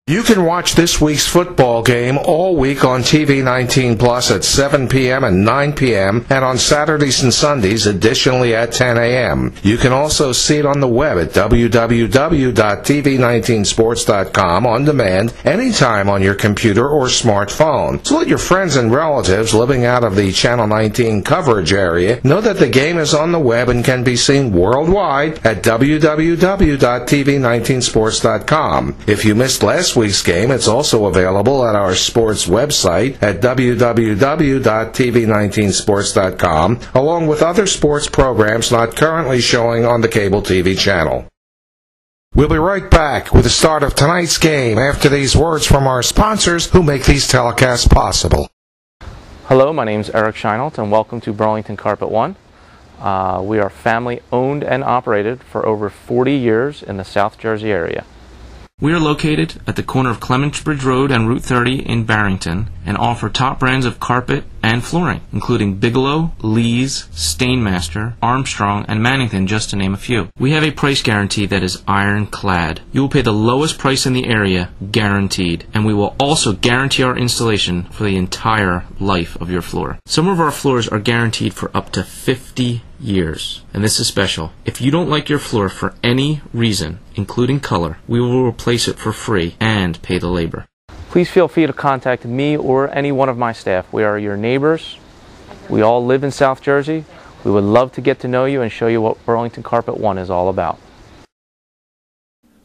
You can watch this week's football game all week on TV 19 Plus at 7 p.m. and 9 p.m. and on Saturdays and Sundays additionally at 10 a.m. You can also see it on the web at www.tv19sports.com on demand anytime on your computer or smartphone. So let your friends and relatives living out of the Channel 19 coverage area know that the game is on the web and can be seen worldwide at www.tv19sports.com. If you missed last week's game, it's also available at our sports website at www.tv19sports.com, along with other sports programs not currently showing on the cable TV channel. We'll be right back with the start of tonight's game after these words from our sponsors who make these telecasts possible. Hello, my name is Eric Scheinelt and welcome to Burlington Carpet One. We are family owned and operated for over 40 years in the South Jersey area. We are located at the corner of Clementsbridge Road and Route 30 in Barrington and offer top brands of carpet and flooring, including Bigelow, Lee's, Stainmaster, Armstrong, and Mannington, just to name a few. We have a price guarantee that is ironclad. You will pay the lowest price in the area, guaranteed, and we will also guarantee our installation for the entire life of your floor. Some of our floors are guaranteed for up to 50 years, and this is special. If you don't like your floor for any reason, including color, we will replace it for free and pay the labor. Please feel free to contact me or any one of my staff. We are your neighbors. We all live in South Jersey. We would love to get to know you and show you what Burlington Carpet One is all about.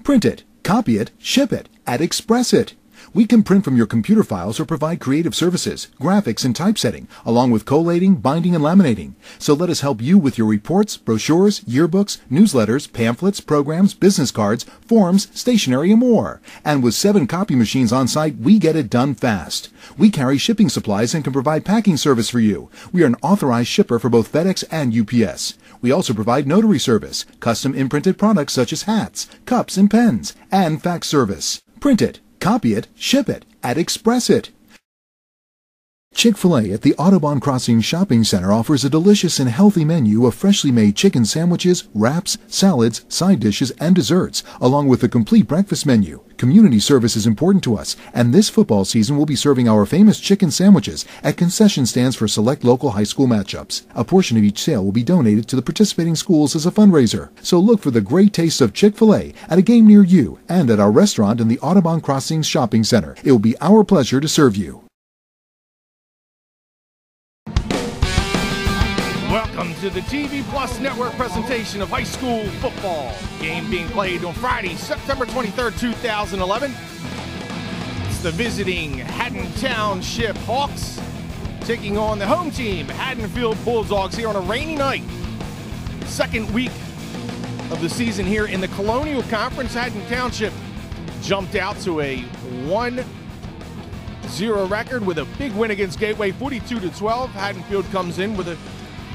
Print it, copy it, ship it, and express it. We can print from your computer files or provide creative services, graphics, and typesetting, along with collating, binding, and laminating. So let us help you with your reports, brochures, yearbooks, newsletters, pamphlets, programs, business cards, forms, stationery, and more. And with 7 copy machines on site, we get it done fast. We carry shipping supplies and can provide packing service for you. We are an authorized shipper for both FedEx and UPS. We also provide notary service, custom imprinted products such as hats, cups, and pens, and fax service. Print it, copy it, ship it, and express it. Chick-fil-A at the Audubon Crossing Shopping Center offers a delicious and healthy menu of freshly made chicken sandwiches, wraps, salads, side dishes, and desserts, along with a complete breakfast menu. Community service is important to us, and this football season we'll be serving our famous chicken sandwiches at concession stands for select local high school matchups. A portion of each sale will be donated to the participating schools as a fundraiser. So look for the great taste of Chick-fil-A at a game near you and at our restaurant in the Audubon Crossing Shopping Center. It will be our pleasure to serve you. Welcome to the TV Plus Network presentation of high school football. Game being played on Friday, September 23rd, 2011. It's the visiting Haddon Township Hawks taking on the home team, Haddonfield Bulldogs, here on a rainy night. Second week of the season here in the Colonial Conference. Haddon Township jumped out to a 1-0 record with a big win against Gateway, 42-12. Haddonfield comes in with a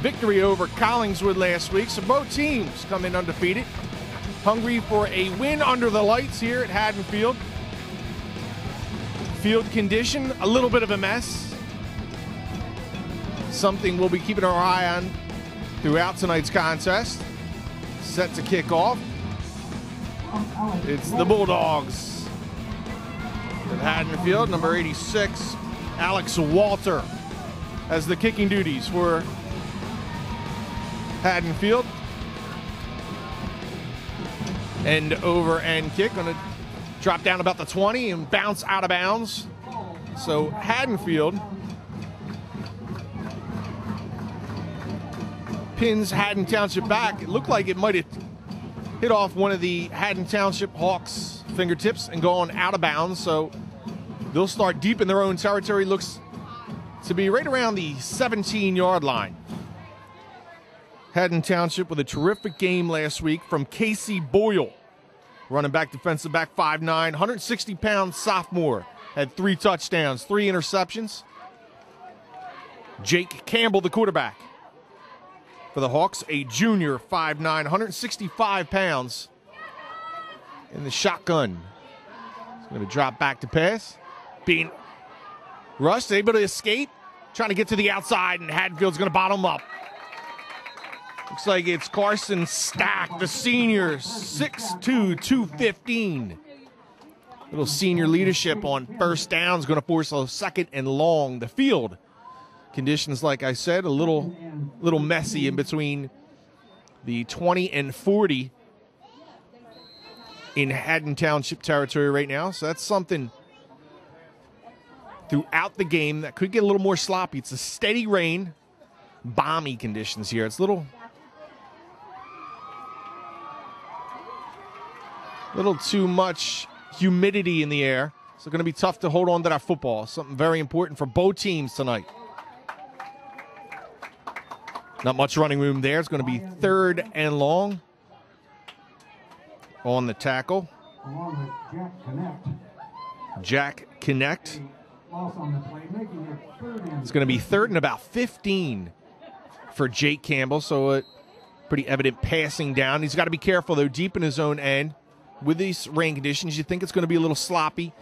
victory over Collingswood last week, so both teams come in undefeated, hungry for a win under the lights here at Haddonfield. Field condition, a little bit of a mess. Something we'll be keeping our eye on throughout tonight's contest. Set to kick off. It's the Bulldogs of Haddonfield, number 86, Alex Walter, has the kicking duties for Haddonfield. End over end kick, going to drop down about the 20 and bounce out of bounds. So Haddonfield pins Haddon Township back. It looked like it might have hit off one of the Haddon Township Hawks' fingertips and gone out of bounds. So they'll start deep in their own territory. Looks to be right around the 17-yard line. Haddon Township with a terrific game last week from Casey Boyle. Running back, defensive back, 5'9", 160-pound sophomore. Had 3 touchdowns, 3 interceptions. Jake Campbell, the quarterback for the Hawks, a junior, 5'9", 165 pounds. In the shotgun. He's going to drop back to pass. Being rushed, able to escape. Trying to get to the outside, and Haddonfield's going to bottom up. Looks like it's Carson Stack, the senior, 6'2", 215. Little senior leadership on first down is going to force a second and long. The field conditions, like I said, a little messy in between the 20 and 40 in Haddon Township territory right now. So that's something throughout the game that could get a little more sloppy. It's a steady rain, balmy conditions here. It's a little too much humidity in the air. So it's going to be tough to hold on to that football. Something very important for both teams tonight. Not much running room there. It's going to be third and long on the tackle. Jack Connect. It's going to be third and about 15 for Jake Campbell, so a pretty evident passing down. He's got to be careful, though, deep in his own end. With these rain conditions, you think it's going to be a little sloppy.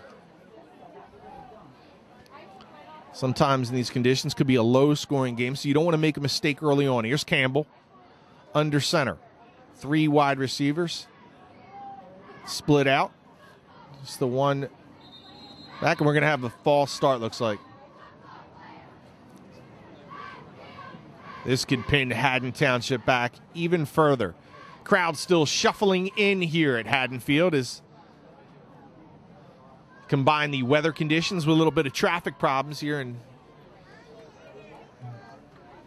Sometimes in these conditions could be a low-scoring game, so you don't want to make a mistake early on. Here's Campbell under center. 3 wide receivers split out. Just the one back, and we're going to have a false start, looks like. This could pin Haddon Township back even further. Crowd still shuffling in here at Haddonfield as combine the weather conditions with a little bit of traffic problems here in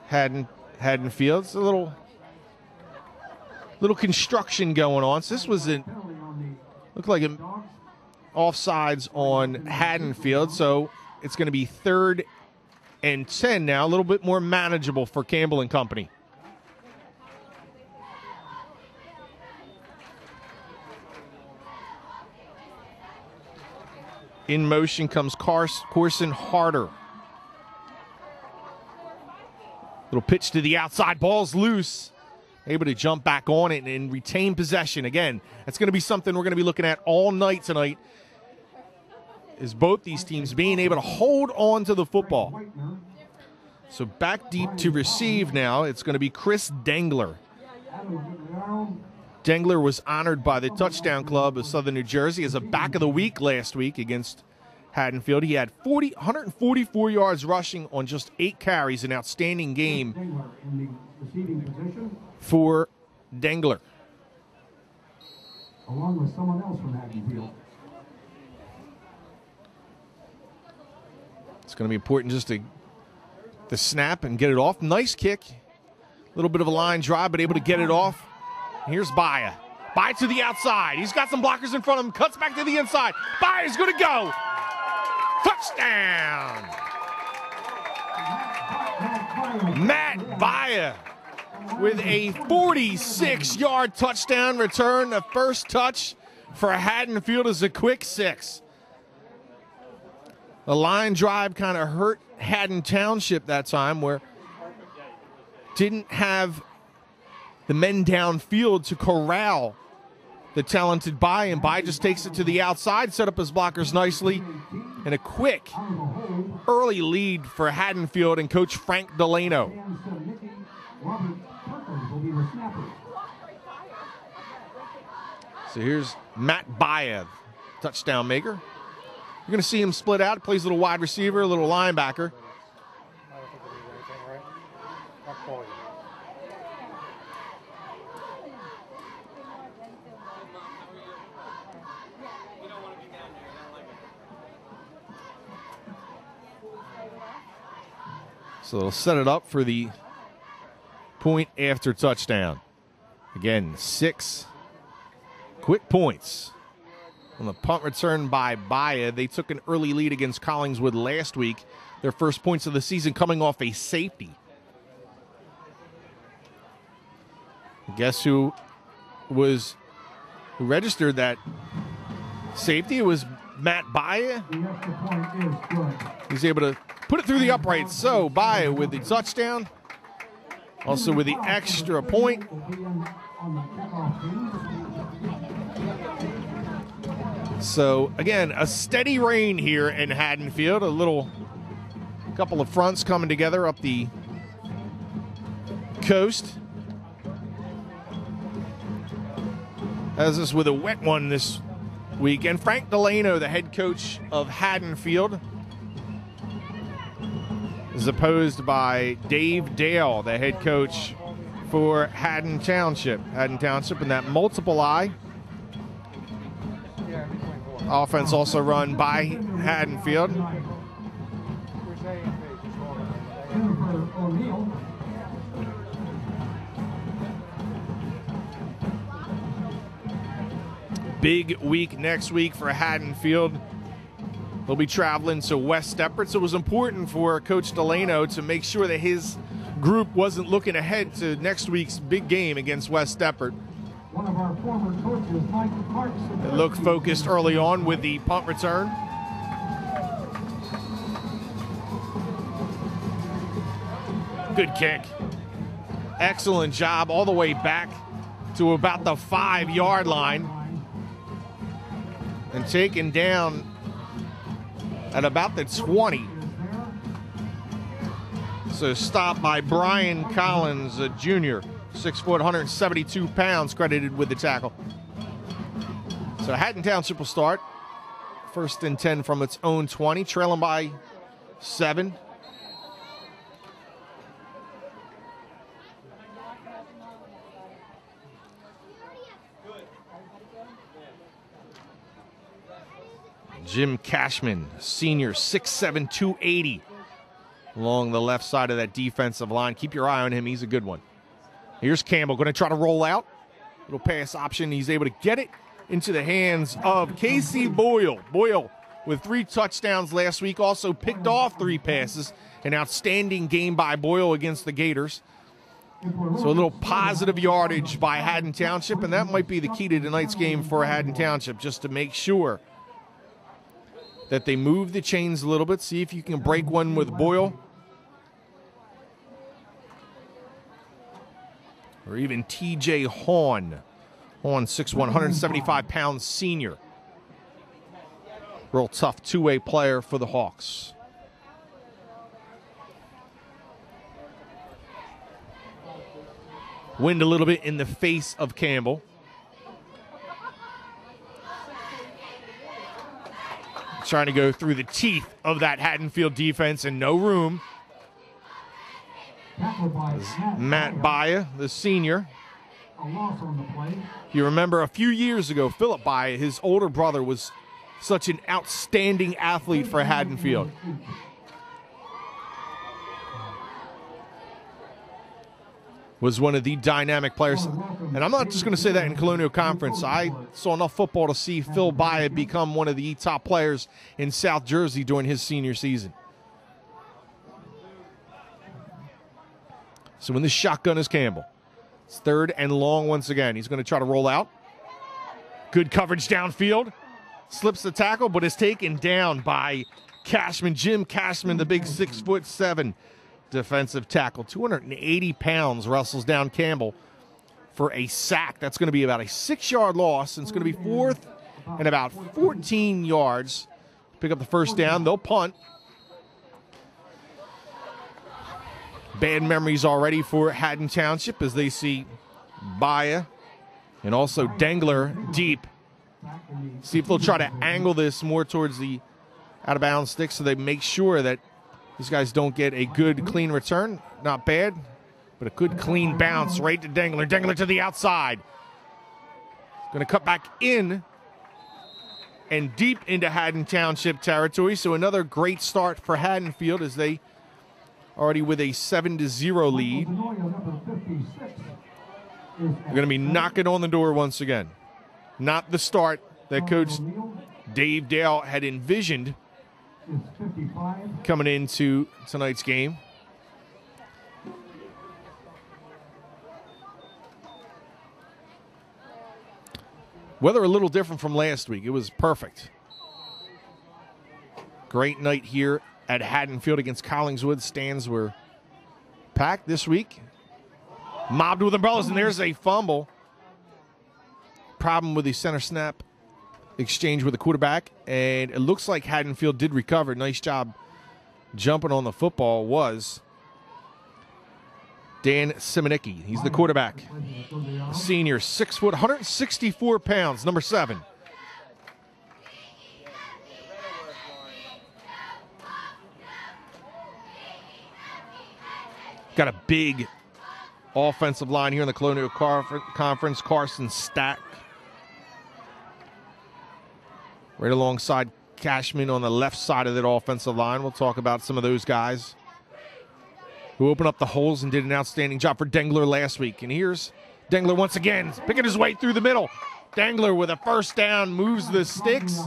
Haddonfield. It's a little construction going on. So this was looked like an offsides on Haddonfield, so it's going to be 3rd and 10 now, a little bit more manageable for Campbell and company. In motion comes Corson Harder. Little pitch to the outside. Ball's loose. Able to jump back on it and retain possession. Again, that's going to be something we're going to be looking at all night tonight, is both these teams being able to hold on to the football. So back deep to receive now. It's going to be Chris Dengler. Dengler was honored by the Touchdown Club of Southern New Jersey as a back of the week last week against Haddonfield. He had 144 yards rushing on just 8 carries, an outstanding game for Dengler. Along with someone else from Haddonfield. It's going to be important just to snap and get it off. Nice kick. A little bit of a line drive, but able to get it off. Here's Baya. Baya to the outside. He's got some blockers in front of him. Cuts back to the inside. Baya's going to go. Touchdown. Matt Baya with a 46-yard touchdown return. The first touch for Haddonfield is a quick 6. The line drive kind of hurt Haddon Township that time, where didn't have the men downfield to corral the talented Bye, and Bye just takes it to the outside, set up his blockers nicely, and a quick early lead for Haddonfield and Coach Frank Delano. So here's Matt Baya, touchdown maker. You're going to see him split out. Plays a little wide receiver, a little linebacker. So they'll set it up for the point after touchdown. Again, 6 quick points on the punt return by Baya. They took an early lead against Collingswood last week. Their first points of the season coming off a safety. Guess who registered that safety? It was Matt Baya. He's able to put it through the uprights. So Baya with the touchdown. Also with the extra point. So again, a steady rain here in Haddonfield. A couple of fronts coming together up the coast. As this with a wet one this week. And Frank Delano, the head coach of Haddonfield, is opposed by Dave Dale, the head coach for Haddon Township. Haddon Township in that multiple eye. Offense also run by Haddonfield. Big week next week for Haddonfield. They'll be traveling to West Deptford, so it was important for Coach Delano to make sure that his group wasn't looking ahead to next week's big game against West Deptford. One of our former coaches, Michael Parks. They look focused early on with the punt return. Good kick. Excellent job all the way back to about the 5-yard line. And taken down at about the 20. So stopped by Brian Collins, a junior, 6 foot, 172 pounds, credited with the tackle. So Haddon Township will start. 1st and 10 from its own 20, trailing by 7. Jim Cashman, senior, 6'7", 280, along the left side of that defensive line. Keep your eye on him. He's a good one. Here's Campbell going to try to roll out. Little pass option. He's able to get it into the hands of Casey Boyle. Boyle with 3 touchdowns last week. Also picked off 3 passes. An outstanding game by Boyle against the Gators. So a little positive yardage by Haddon Township, and that might be the key to tonight's game for Haddon Township, just to make sure that they move the chains a little bit. See if you can break one with Boyle. Or even T.J. Hawn. Hawn, 6'1", 175 pounds senior. Real tough two-way player for the Hawks. Wind a little bit in the face of Campbell. Trying to go through the teeth of that Haddonfield defense, and no room. Matt Baia, the senior. You remember a few years ago, Philip Baia, his older brother, was such an outstanding athlete for Haddonfield. Was one of the dynamic players. And I'm not just going to say that in Colonial Conference. I saw enough football to see Phil Baia become one of the top players in South Jersey during his senior season. So in the shotgun is Campbell. It's 3rd and long once again. He's going to try to roll out. Good coverage downfield. Slips the tackle, but is taken down by Cashman. Jim Cashman, the big 6'7" defensive tackle. 280 pounds, wrestles down Campbell for a sack. That's going to be about a 6-yard loss, and it's going to be 4th and about 14 yards. Pick up the first down. They'll punt. Bad memories already for Haddon Township as they see Baia and also Dengler deep. See if they'll try to angle this more towards the out-of-bounds stick so they make sure that these guys don't get a good, clean return. Not bad, but a good, clean bounce right to Dengler. Dengler to the outside. Going to cut back in and deep into Haddon Township territory. So another great start for Haddonfield as they already with a 7-0 lead. They're going to be knocking on the door once again. Not the start that Coach Dave Dale had envisioned coming into tonight's game. Weather a little different from last week. It was perfect. Great night here at Haddonfield against Collingswood. Stands were packed this week. Mobbed with umbrellas, and there's a fumble. Problem with the center snap exchange with the quarterback, and it looks like Haddonfield did recover. Nice job jumping on the football was Dan Simonicki. He's the quarterback. Senior, 6 foot, 164 pounds, number 7. Got a big offensive line here in the Colonial Conference. Carson Stack right alongside Cashman on the left side of that offensive line. We'll talk about some of those guys who opened up the holes and did an outstanding job for Dengler last week. And here's Dengler once again, picking his way through the middle. Dengler with a first down, moves the sticks.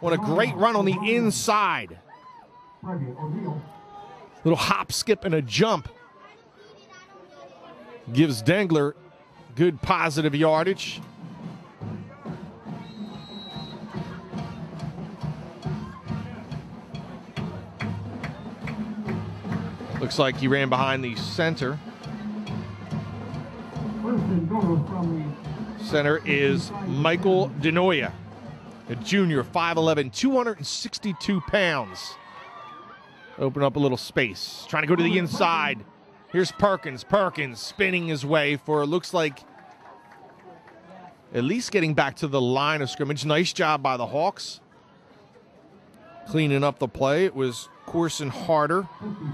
What a great run on the inside. Little hop, skip, and a jump. Gives Dengler good positive yardage. Looks like he ran behind the center. Center is Michael Denoya, a junior, 5'11", 262 pounds. Open up a little space. Trying to go to the inside. Here's Perkins. Perkins spinning his way for, looks like, at least getting back to the line of scrimmage. Nice job by the Hawks. Cleaning up the play. It was Corson Harder,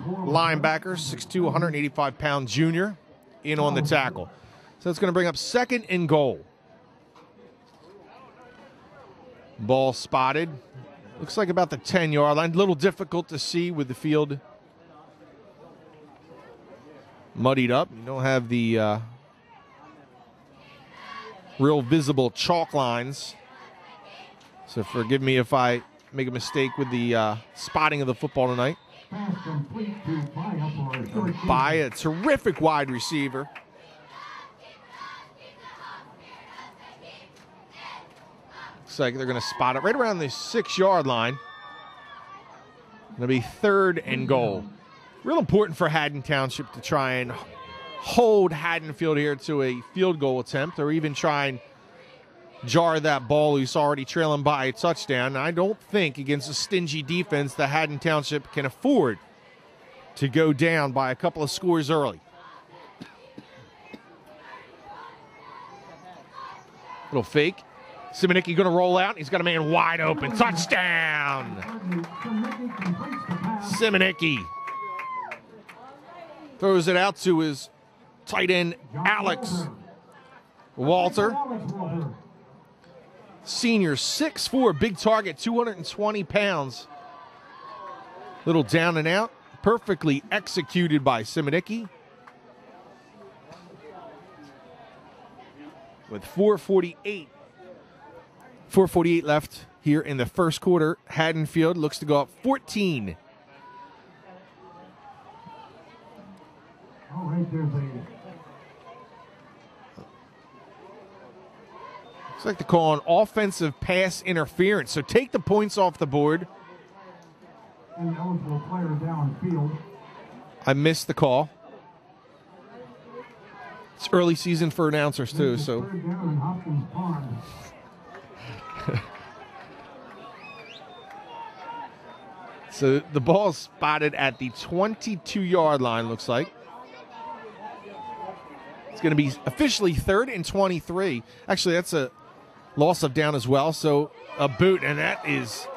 linebacker, 6'2", 185-pound junior, in on the tackle. So it's going to bring up 2nd and goal. Ball spotted. Looks like about the 10-yard line. A little difficult to see with the field muddied up. You don't have the real visible chalk lines. So forgive me if I make a mistake with the spotting of the football tonight. By a terrific wide receiver. Looks like they're going to spot it right around the 6-yard line. Going to be 3rd and goal. Real important for Haddon Township to try and hold Haddonfield here to a field goal attempt, or even try and jar that ball who's already trailing by a touchdown. I don't think against a stingy defense that Haddon Township can afford to go down by a couple of scores early. Little fake. Simonicki going to roll out. He's got a man wide open. Touchdown! Simonicki throws it out to his tight end, Alex Walter. Senior, 6'4", big target, 220 pounds. Little down and out. Perfectly executed by Simonicki. With 4:48 left here in the first quarter, Haddonfield looks to go up 14. All right, there's Looks like they're calling offensive pass interference. So take the points off the board. an eligible player downfield. I missed the call. It's early season for announcers too, so. Third down in Hopkins Pond. So the ball is spotted at the 22-yard line, looks like. It's going to be officially 3rd and 23. Actually, that's a loss of down as well, so a boot, and that is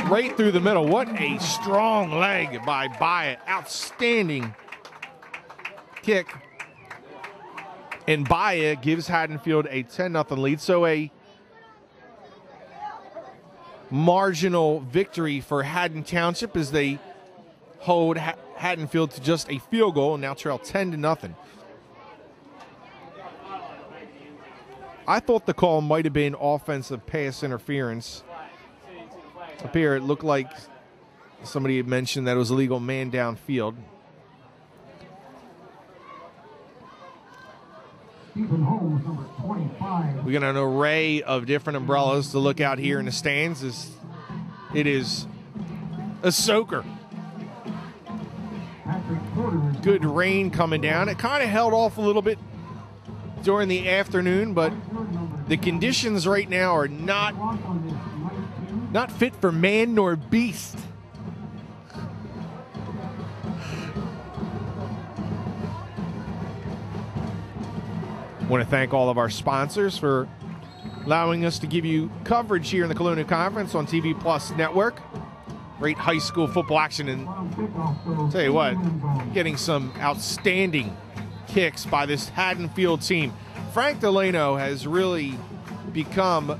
right through the middle. What a strong leg by Byatt. Outstanding kick. And Byatt gives Haddonfield a 10-0 lead, so a marginal victory for Haddon Township as they hold Haddonfield to just a field goal and now trail 10-0. I thought the call might have been offensive pass interference. Up here, it looked like somebody had mentioned that it was illegal man downfield. Stephen Holmes, number 25. We got an array of different umbrellas to look out here in the stands. It is a soaker. Patrick Porter is Good rain coming down. It kind of held off a little bit during the afternoon, but the conditions right now are not fit for man nor beast. I want to thank all of our sponsors for allowing us to give you coverage here in the Colonial Conference on TV Plus Network. Great high school football action, and I'll tell you what, getting some outstanding kicks by this Haddonfield team. Frank Delano has really become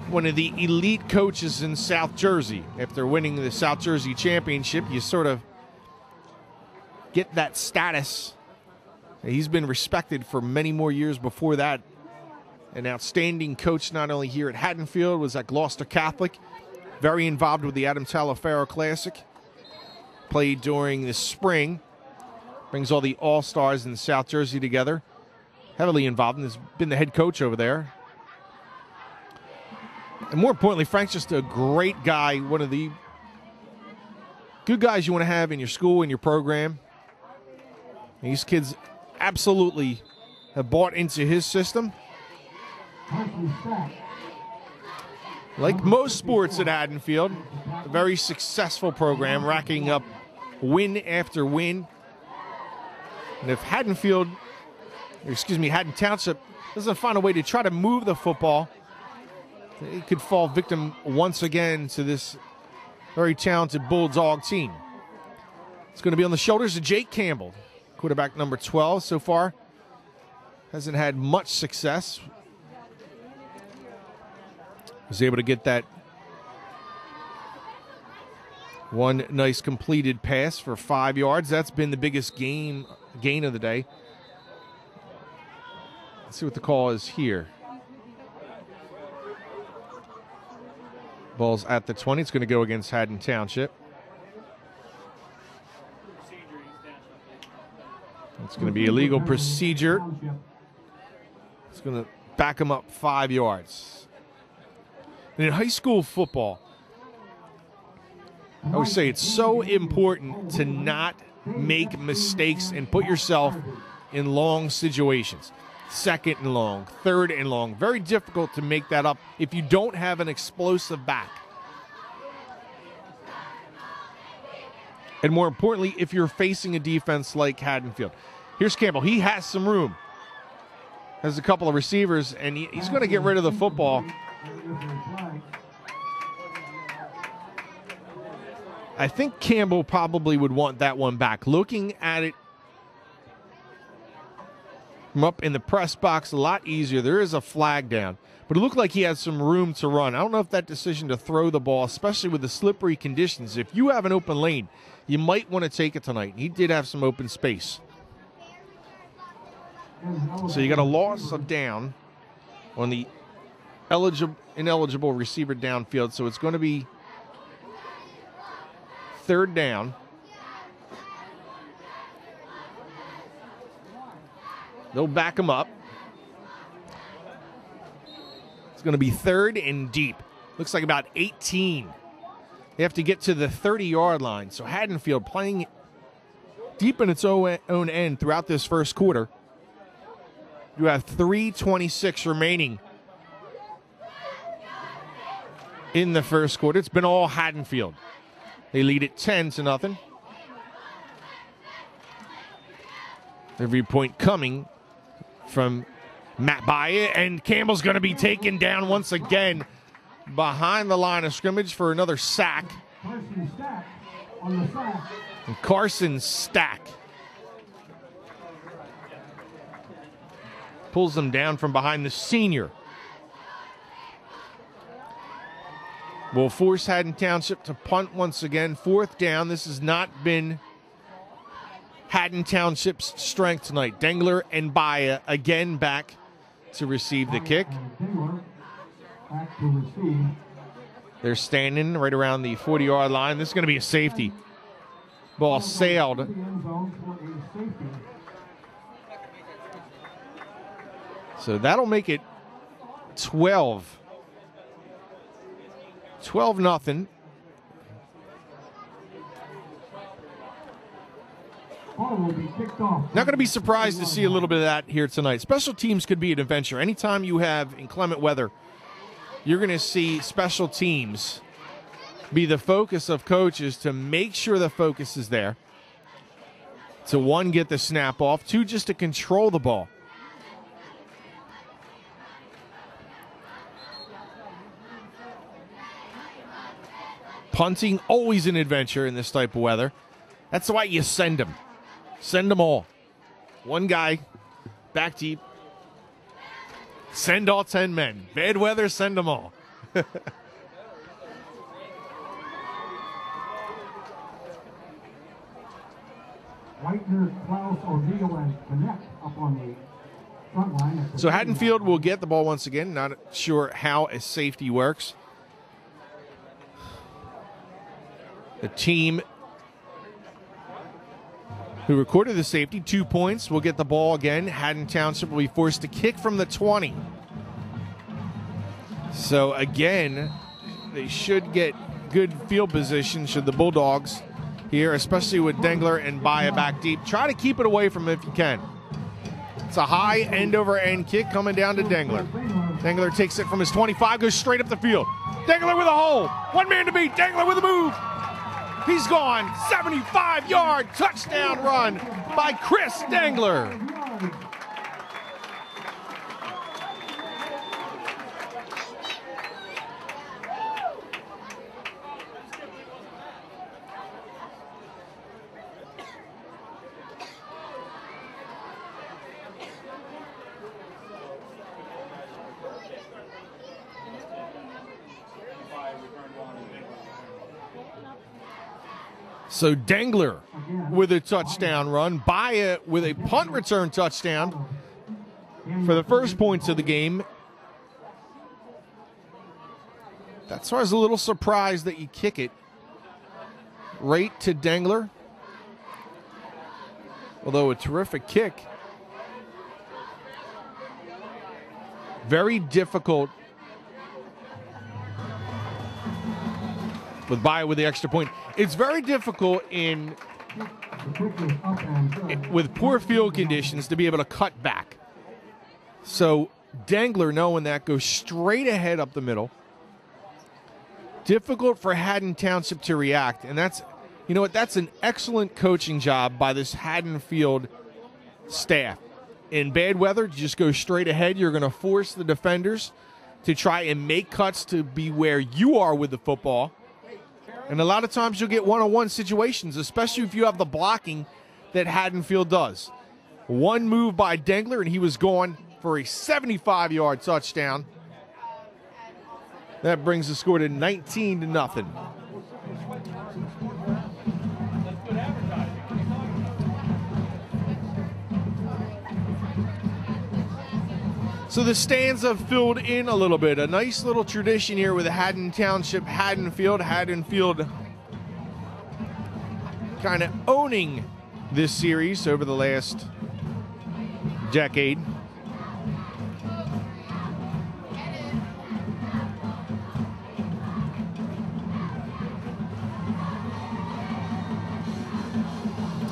one of the elite coaches in South Jersey. After winning the South Jersey Championship, you sort of get that status. He's been respected for many more years before that. An outstanding coach not only here at Haddonfield, was at Gloucester Catholic, very involved with the Adam Talaferro Classic, played during the spring, brings all the All-Stars in South Jersey together, heavily involved, and has been the head coach over there. And more importantly, Frank's just a great guy, one of the good guys you want to have in your school, in your program. And these kids absolutely have bought into his system. Like most sports at Haddonfield, a very successful program, racking up win after win. And if Haddon Township doesn't find a way to try to move the football, it could fall victim once again to this very talented Bulldog team. It's going to be on the shoulders of Jake Campbell, quarterback number 12 so far. Hasn't had much success. Was able to get that one nice completed pass for 5 yards. That's been the biggest gain of the day. Let's see what the call is here. Ball's at the 20. It's going to go against Haddon Township. It's going to be illegal procedure. It's going to back him up 5 yards. And in high school football, I would say it's so important to not make mistakes and put yourself in long situations. Second and long, third and long. Very difficult to make that up if you don't have an explosive back. And more importantly, if you're facing a defense like Haddonfield. Here's Campbell. He has some room. Has a couple of receivers, and he's going to get rid of the football. I think Campbell probably would want that one back. Looking at it from up in the press box, a lot easier. There is a flag down, but it looked like he had some room to run. I don't know if that decision to throw the ball, especially with the slippery conditions, if you have an open lane, you might want to take it tonight. He did have some open space. So you got a loss of down on the ineligible receiver downfield, so it's going to be third down. They'll back him up. It's going to be third and deep. Looks like about 18. They have to get to the 30-yard line. So Haddonfield playing deep in its own end throughout this first quarter. You have 3:26 remaining in the first quarter. It's been all Haddonfield. They lead it 10-0. Every point coming from Matt Baia, and Campbell's going to be taken down once again behind the line of scrimmage for another sack. And Carson Stack pulls them down from behind the senior. Will force Haddon Township to punt once again. Fourth down. This has not been Haddon Township's strength tonight. Dengler and Baia again back to receive the kick. They're standing right around the 40-yard line. This is going to be a safety. Ball sailed. So that'll make it 12-0. Not going to be surprised to see a little bit of that here tonight. Special teams could be an adventure. Anytime you have inclement weather, you're going to see special teams be the focus of coaches to make sure the focus is there. To one, get the snap off. Two, just to control the ball. Punting, always an adventure in this type of weather. That's why you send them. Send them all. One guy, back deep. Send all 10 men. Bad weather, send them all. Leitner, Klaus, O'Neill, and Connect up on the front line. So Haddonfield will get the ball once again. Not sure how a safety works. The team who recorded the safety, 2 points, will get the ball again. Haddon Township will be forced to kick from the 20. So again, they should get good field position should the Bulldogs here, especially with Dengler and Baya back deep. Try to keep it away from him if you can. It's a high end-over-end kick coming down to Dengler. Dengler takes it from his 25, goes straight up the field. Dengler with a hole. One man to beat. Dengler with a move. He's gone. 75-yard touchdown run by Chris Dengler. So Dengler with a touchdown run. Baya with a punt return touchdown for the first points of the game. That's why I was a little surprised that you kick it right to Dengler. Although a terrific kick. Very difficult with Baya with the extra point. It's very difficult with poor field conditions to be able to cut back. So Dengler, knowing that, goes straight ahead up the middle. Difficult for Haddon Township to react, and that's, you know what, that's an excellent coaching job by this Haddonfield staff. In bad weather, just go straight ahead. You're going to force the defenders to try and make cuts to be where you are with the football. And a lot of times you'll get one-on-one situations, especially if you have the blocking that Haddonfield does. One move by Dengler, and he was going for a 75-yard touchdown. That brings the score to 19-0. So the stands have filled in a little bit. A nice little tradition here with Haddon Township, Haddonfield. Haddonfield kind of owning this series over the last decade.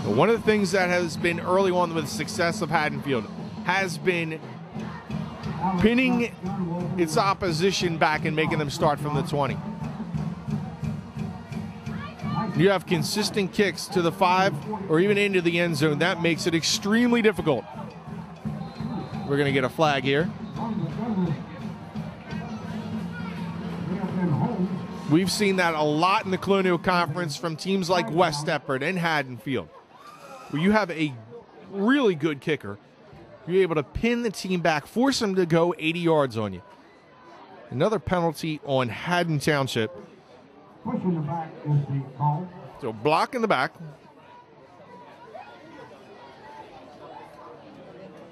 But one of the things that has been early on with the success of Haddonfield has been pinning its opposition back and making them start from the 20. You have consistent kicks to the 5 or even into the end zone. That makes it extremely difficult. We're going to get a flag here. We've seen that a lot in the Colonial Conference from teams like West Deptford and Haddonfield, where you have a really good kicker. You're able to pin the team back, force them to go 80 yards on you. Another penalty on Haddon Township. Pushing the back is the call. So block in the back.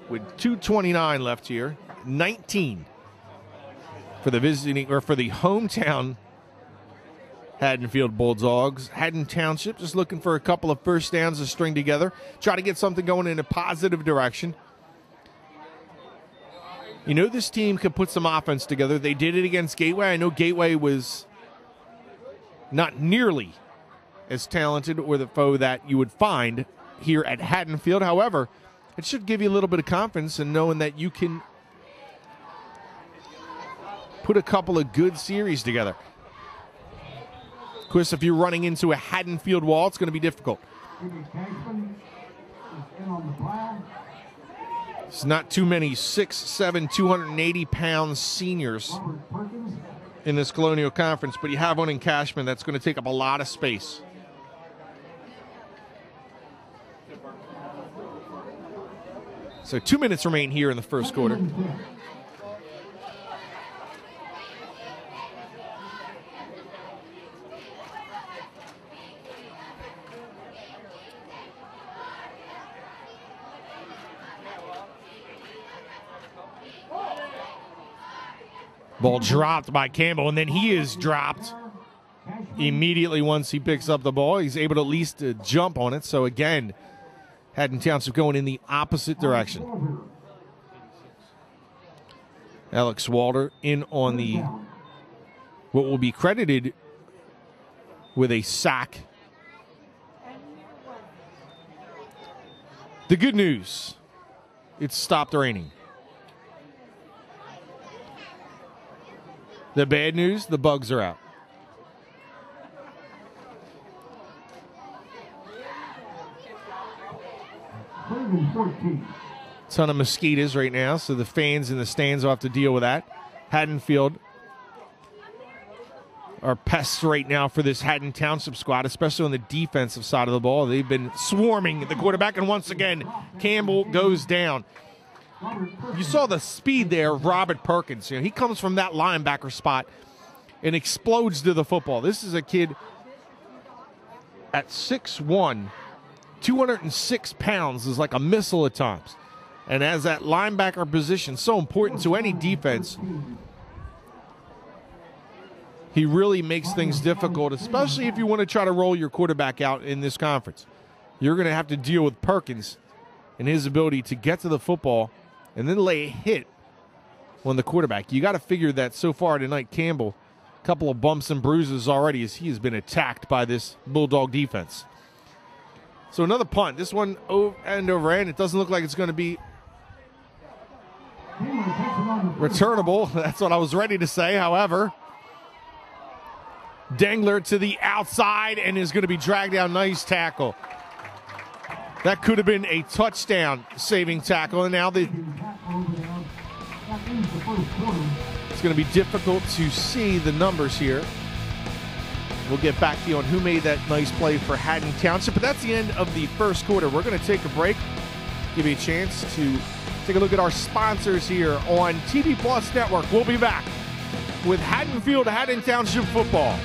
With 2:29 left here. 19 for the visiting, or for the hometown Haddonfield Bulldogs. Haddon Township just looking for a couple of first downs to string together. Try to get something going in a positive direction. You know this team can put some offense together. They did it against Gateway. I know Gateway was not nearly as talented or the foe that you would find here at Haddonfield. However, it should give you a little bit of confidence in knowing that you can put a couple of good series together. Of course, if you're running into a Haddonfield wall, it's going to be difficult. It's not too many 6'7", 280-pound seniors in this Colonial Conference, but you have one in Cashman that's going to take up a lot of space. So 2 minutes remain here in the first quarter. Ball dropped by Campbell, and then he is dropped immediately once he picks up the ball. He's able to at least jump on it. So again, Haddon Township going in the opposite direction. Alex Walter in on the what will be credited with a sack. The good news, it's stopped raining. The bad news, the bugs are out. Ton of mosquitoes right now, so the fans in the stands will have to deal with that. Haddonfield are pests right now for this Haddon Township squad, especially on the defensive side of the ball. They've been swarming the quarterback, and once again, Campbell goes down. You saw the speed there of Robert Perkins. He comes from that linebacker spot and explodes to the football. This is a kid at 6'1", 206 pounds, is like a missile at times. And as that linebacker position, so important to any defense, he really makes things difficult, especially if you want to try to roll your quarterback out in this conference. You're going to have to deal with Perkins and his ability to get to the football and then lay a hit on the quarterback. You got to figure that so far tonight, Campbell, a couple of bumps and bruises already as he has been attacked by this Bulldog defense. So another punt. This one end over end. It doesn't look like it's going to be returnable. That's what I was ready to say. However, Dengler to the outside and is going to be dragged down. Nice tackle. That could have been a touchdown-saving tackle, and now it's going to be difficult to see the numbers here. We'll get back to you on who made that nice play for Haddon Township, but that's the end of the first quarter. We're going to take a break, give you a chance to take a look at our sponsors here on TV Plus Network. We'll be back with Haddonfield, Haddon Township football.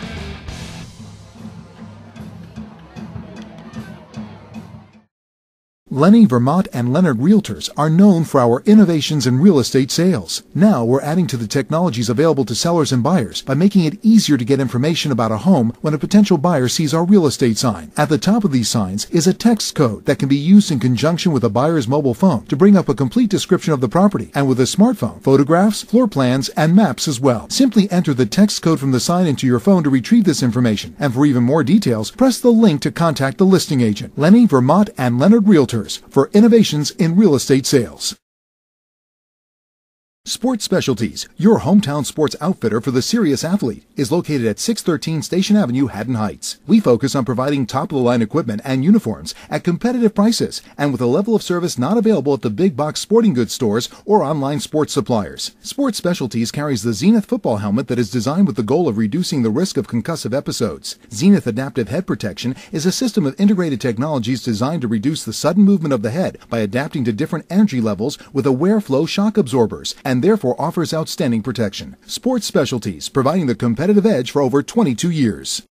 Lenny, Vermont, and Leonard Realtors are known for our innovations in real estate sales. Now we're adding to the technologies available to sellers and buyers by making it easier to get information about a home when a potential buyer sees our real estate sign. At the top of these signs is a text code that can be used in conjunction with a buyer's mobile phone to bring up a complete description of the property, and with a smartphone, photographs, floor plans, and maps as well. Simply enter the text code from the sign into your phone to retrieve this information, and for even more details, press the link to contact the listing agent. Lenny, Vermont, and Leonard Realtors, for innovations in real estate sales. Sports Specialties, your hometown sports outfitter for the serious athlete, is located at 613 Station Avenue, Haddon Heights. We focus on providing top-of-the-line equipment and uniforms at competitive prices and with a level of service not available at the big box sporting goods stores or online sports suppliers. Sports Specialties carries the Zenith football helmet that is designed with the goal of reducing the risk of concussive episodes. Zenith Adaptive Head Protection is a system of integrated technologies designed to reduce the sudden movement of the head by adapting to different energy levels with aware flow shock absorbers, and therefore offers outstanding protection. Sports Specialties, providing the competitive edge for over 22 years.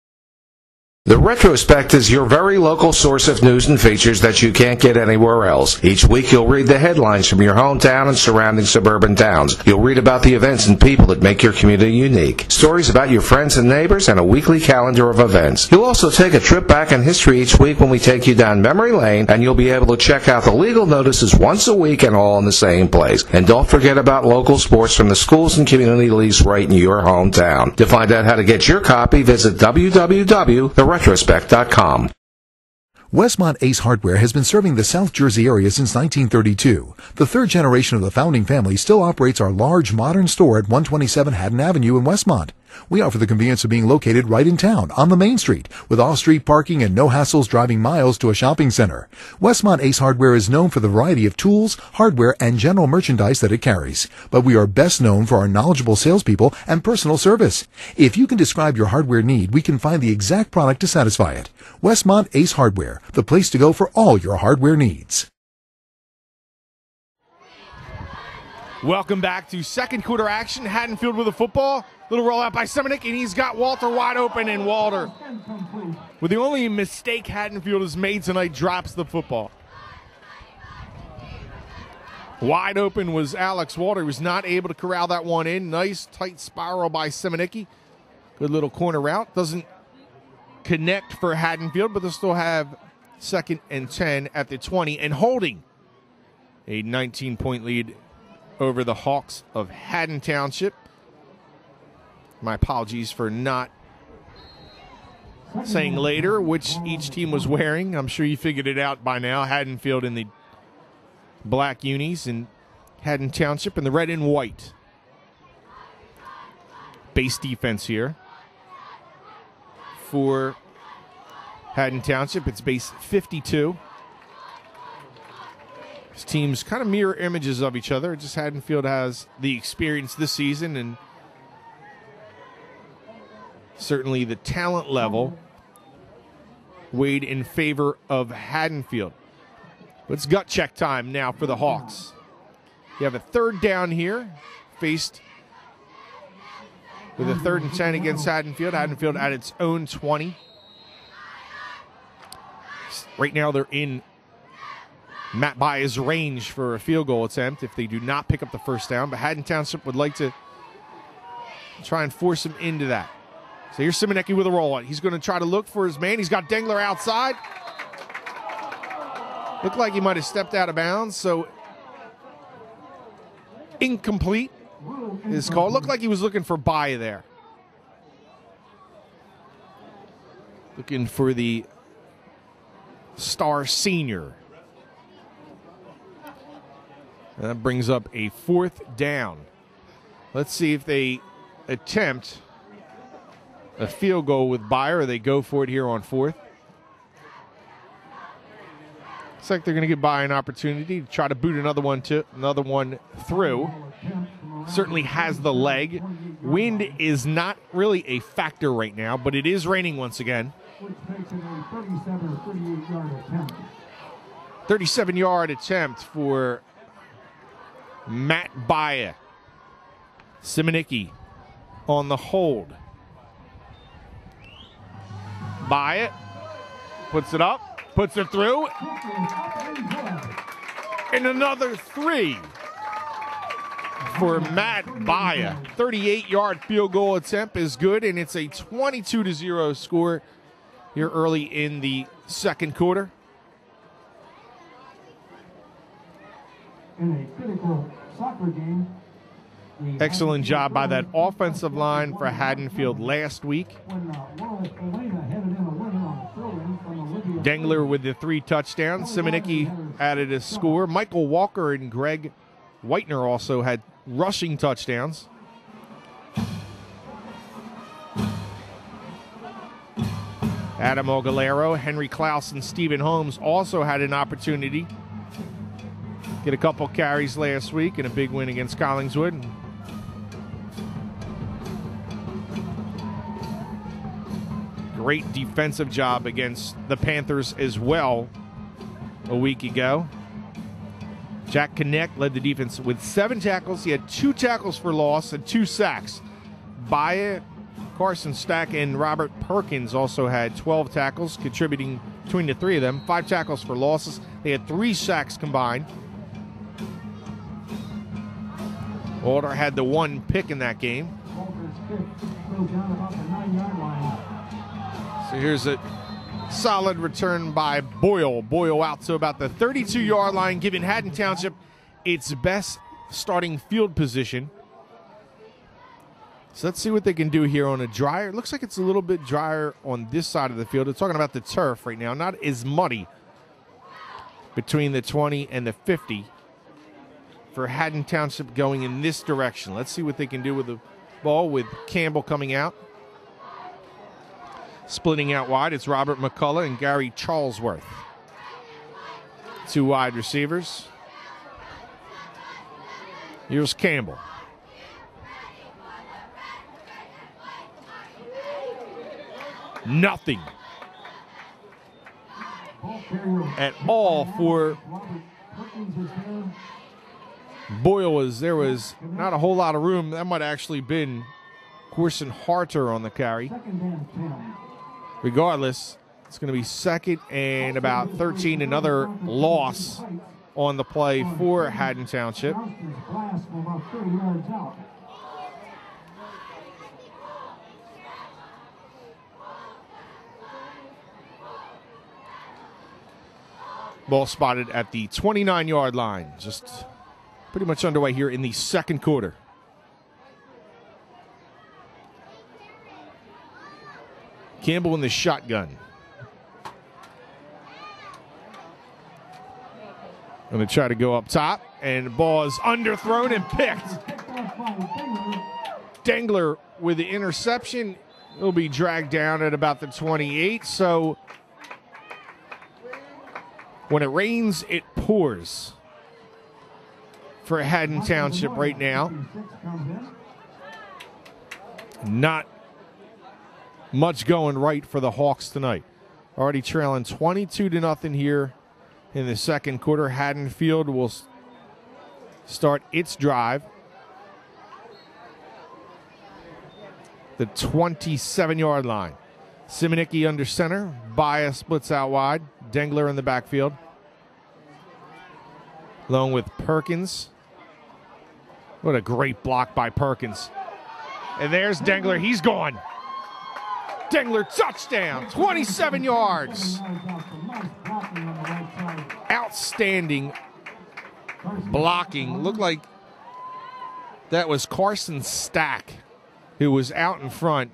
The Retrospect is your very local source of news and features that you can't get anywhere else. Each week you'll read the headlines from your hometown and surrounding suburban towns. You'll read about the events and people that make your community unique. Stories about your friends and neighbors, and a weekly calendar of events. You'll also take a trip back in history each week when we take you down memory lane, and you'll be able to check out the legal notices once a week and all in the same place. And don't forget about local sports from the schools and community leagues right in your hometown. To find out how to get your copy, visit www.theretrospect.com. Westmont Ace Hardware has been serving the South Jersey area since 1932. The third generation of the founding family still operates our large modern store at 127 Haddon Avenue in Westmont. We offer the convenience of being located right in town on the main street with off-street parking and no hassles driving miles to a shopping center. Westmont Ace Hardware is known for the variety of tools, hardware, and general merchandise that it carries. But we are best known for our knowledgeable salespeople and personal service. If you can describe your hardware need, we can find the exact product to satisfy it. Westmont Ace Hardware, the place to go for all your hardware needs. Welcome back to second quarter action. Haddonfield with the football. Little rollout by Semenik, and he's got Walter wide open, and Walter, with the only mistake Haddonfield has made tonight, drops the football. Wide open was Alex Walter. He was not able to corral that one in. Nice tight spiral by Semenik. Good little corner route. Doesn't connect for Haddonfield, but they'll still have 2nd and 10 at the 20 and holding a 19-point lead over the Hawks of Haddon Township. My apologies for not saying later which each team was wearing. I'm sure you figured it out by now. Haddonfield in the black unis and Haddon Township in the red and white. Base defense here for Haddon Township. It's base 52. These teams kind of mirror images of each other. Just Haddonfield has the experience this season and certainly the talent level weighed in favor of Haddonfield. But it's gut check time now for the Hawks. You have a 3rd down here, faced with a 3rd and 10 against Haddonfield. Haddonfield at its own 20. Right now they're in Matt Baez's range for a field goal attempt if they do not pick up the first down. But Haddon Township would like to try and force him into that. So here's Semenik with a roll. He's going to try to look for his man. He's got Dengler outside. Looked like he might have stepped out of bounds, so incomplete is called. Looked like he was looking for Baez there. Looking for the star senior. And that brings up a 4th down. Let's see if they attempt a field goal with Baez or they go for it here on 4th. Looks like they're going to give Baez an opportunity to try to boot another one through. Certainly has the leg. Wind is not really a factor right now, but it is raining once again. 37-yard attempt for Matt Baez. Semenik on the hold. Baez puts it up, puts it through, and another 3 for Matt Baez. 38-yard field goal attempt is good, and it's a 22-0 score here early in the second quarter. In a critical soccer game. Excellent job by that offensive line for Haddonfield last week. Dengler with the 3 touchdowns. Semenik added a score. Michael Walker and Greg Whitener also had rushing touchdowns. Adam Ogalero, Henry Klaus, and Stephen Holmes also had an opportunity. Get a couple carries last week and a big win against Collingswood. Great defensive job against the Panthers as well a week ago. Jack Connect led the defense with 7 tackles. He had 2 tackles for loss and 2 sacks. Baez, Carson Stack, and Robert Perkins also had 12 tackles, contributing between the 3 of them. 5 tackles for losses. They had 3 sacks combined. Alder had the 1 pick in that game. So here's a solid return by Boyle. Boyle out to about the 32-yard line, giving Haddon Township its best starting field position. So let's see what they can do here on a drier. It looks like it's a little bit drier on this side of the field. They're talking about the turf right now. Not as muddy between the 20 and the 50 for Haddon Township going in this direction. Let's see what they can do with the ball with Campbell coming out. Splitting out wide, it's Robert McCullough and Gary Charlesworth. 2 wide receivers. Here's Campbell. Nothing at all for Boyle. There was not a whole lot of room. That might have actually been Corson Harter on the carry. Regardless, it's going to be 2nd and about 13. Another loss on the play for Haddon Township. Ball spotted at the 29-yard line. Just pretty much underway here in the second quarter. Campbell in the shotgun. Going to try to go up top, and the ball is underthrown and picked. Dengler with the interception. He'll be dragged down at about the 28, so when it rains, it pours for Haddon Township right now. Not much going right for the Hawks tonight. Already trailing 22-0 here in the second quarter. Haddonfield will start its drive. The 27-yard line. Simonicki under center. Baia splits out wide. Dengler in the backfield. Along with Perkins. What a great block by Perkins. And there's Dengler. He's gone. Dengler touchdown. 27 yards. Outstanding blocking. Looked like that was Carson Stack who was out in front.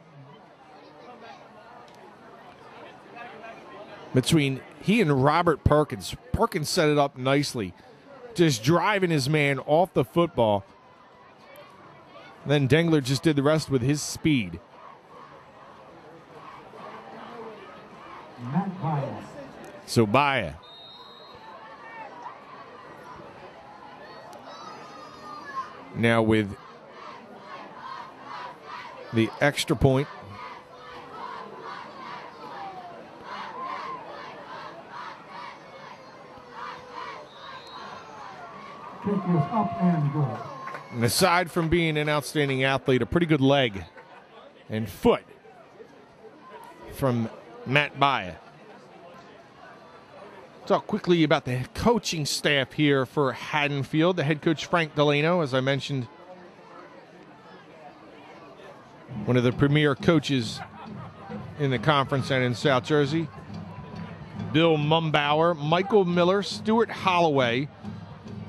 Between he and Robert Perkins. Perkins set it up nicely. Just driving his man off the football. Then Dengler just did the rest with his speed. So Baia. Now with the extra point. And aside from being an outstanding athlete, a pretty good leg and foot from Matt Baia. Talk quickly about the coaching staff here for Haddonfield. The head coach, Frank Delano, as I mentioned, one of the premier coaches in the conference and in South Jersey. Bill Mumbauer, Michael Miller, Stuart Holloway,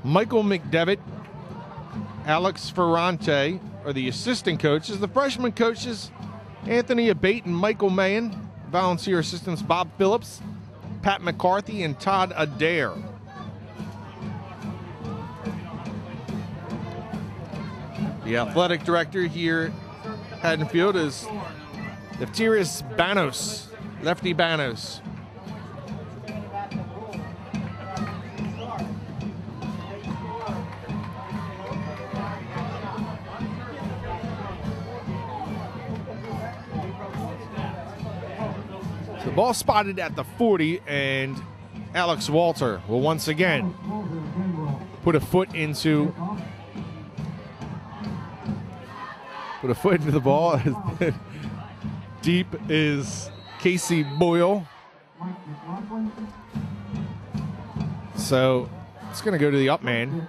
Michael McDevitt, Alex Ferrante are the assistant coaches. The freshman coaches, Anthony Abate and Michael Mahan. Volunteer assistants, Bob Phillips, Pat McCarthy, and Todd Adair. The athletic director here at Haddonfield is Lefterius Banos, Lefty Banos. The ball spotted at the 40, and Alex Walter will once again put a foot into the ball. Deep is Casey Boyle. So it's going to go to the up man.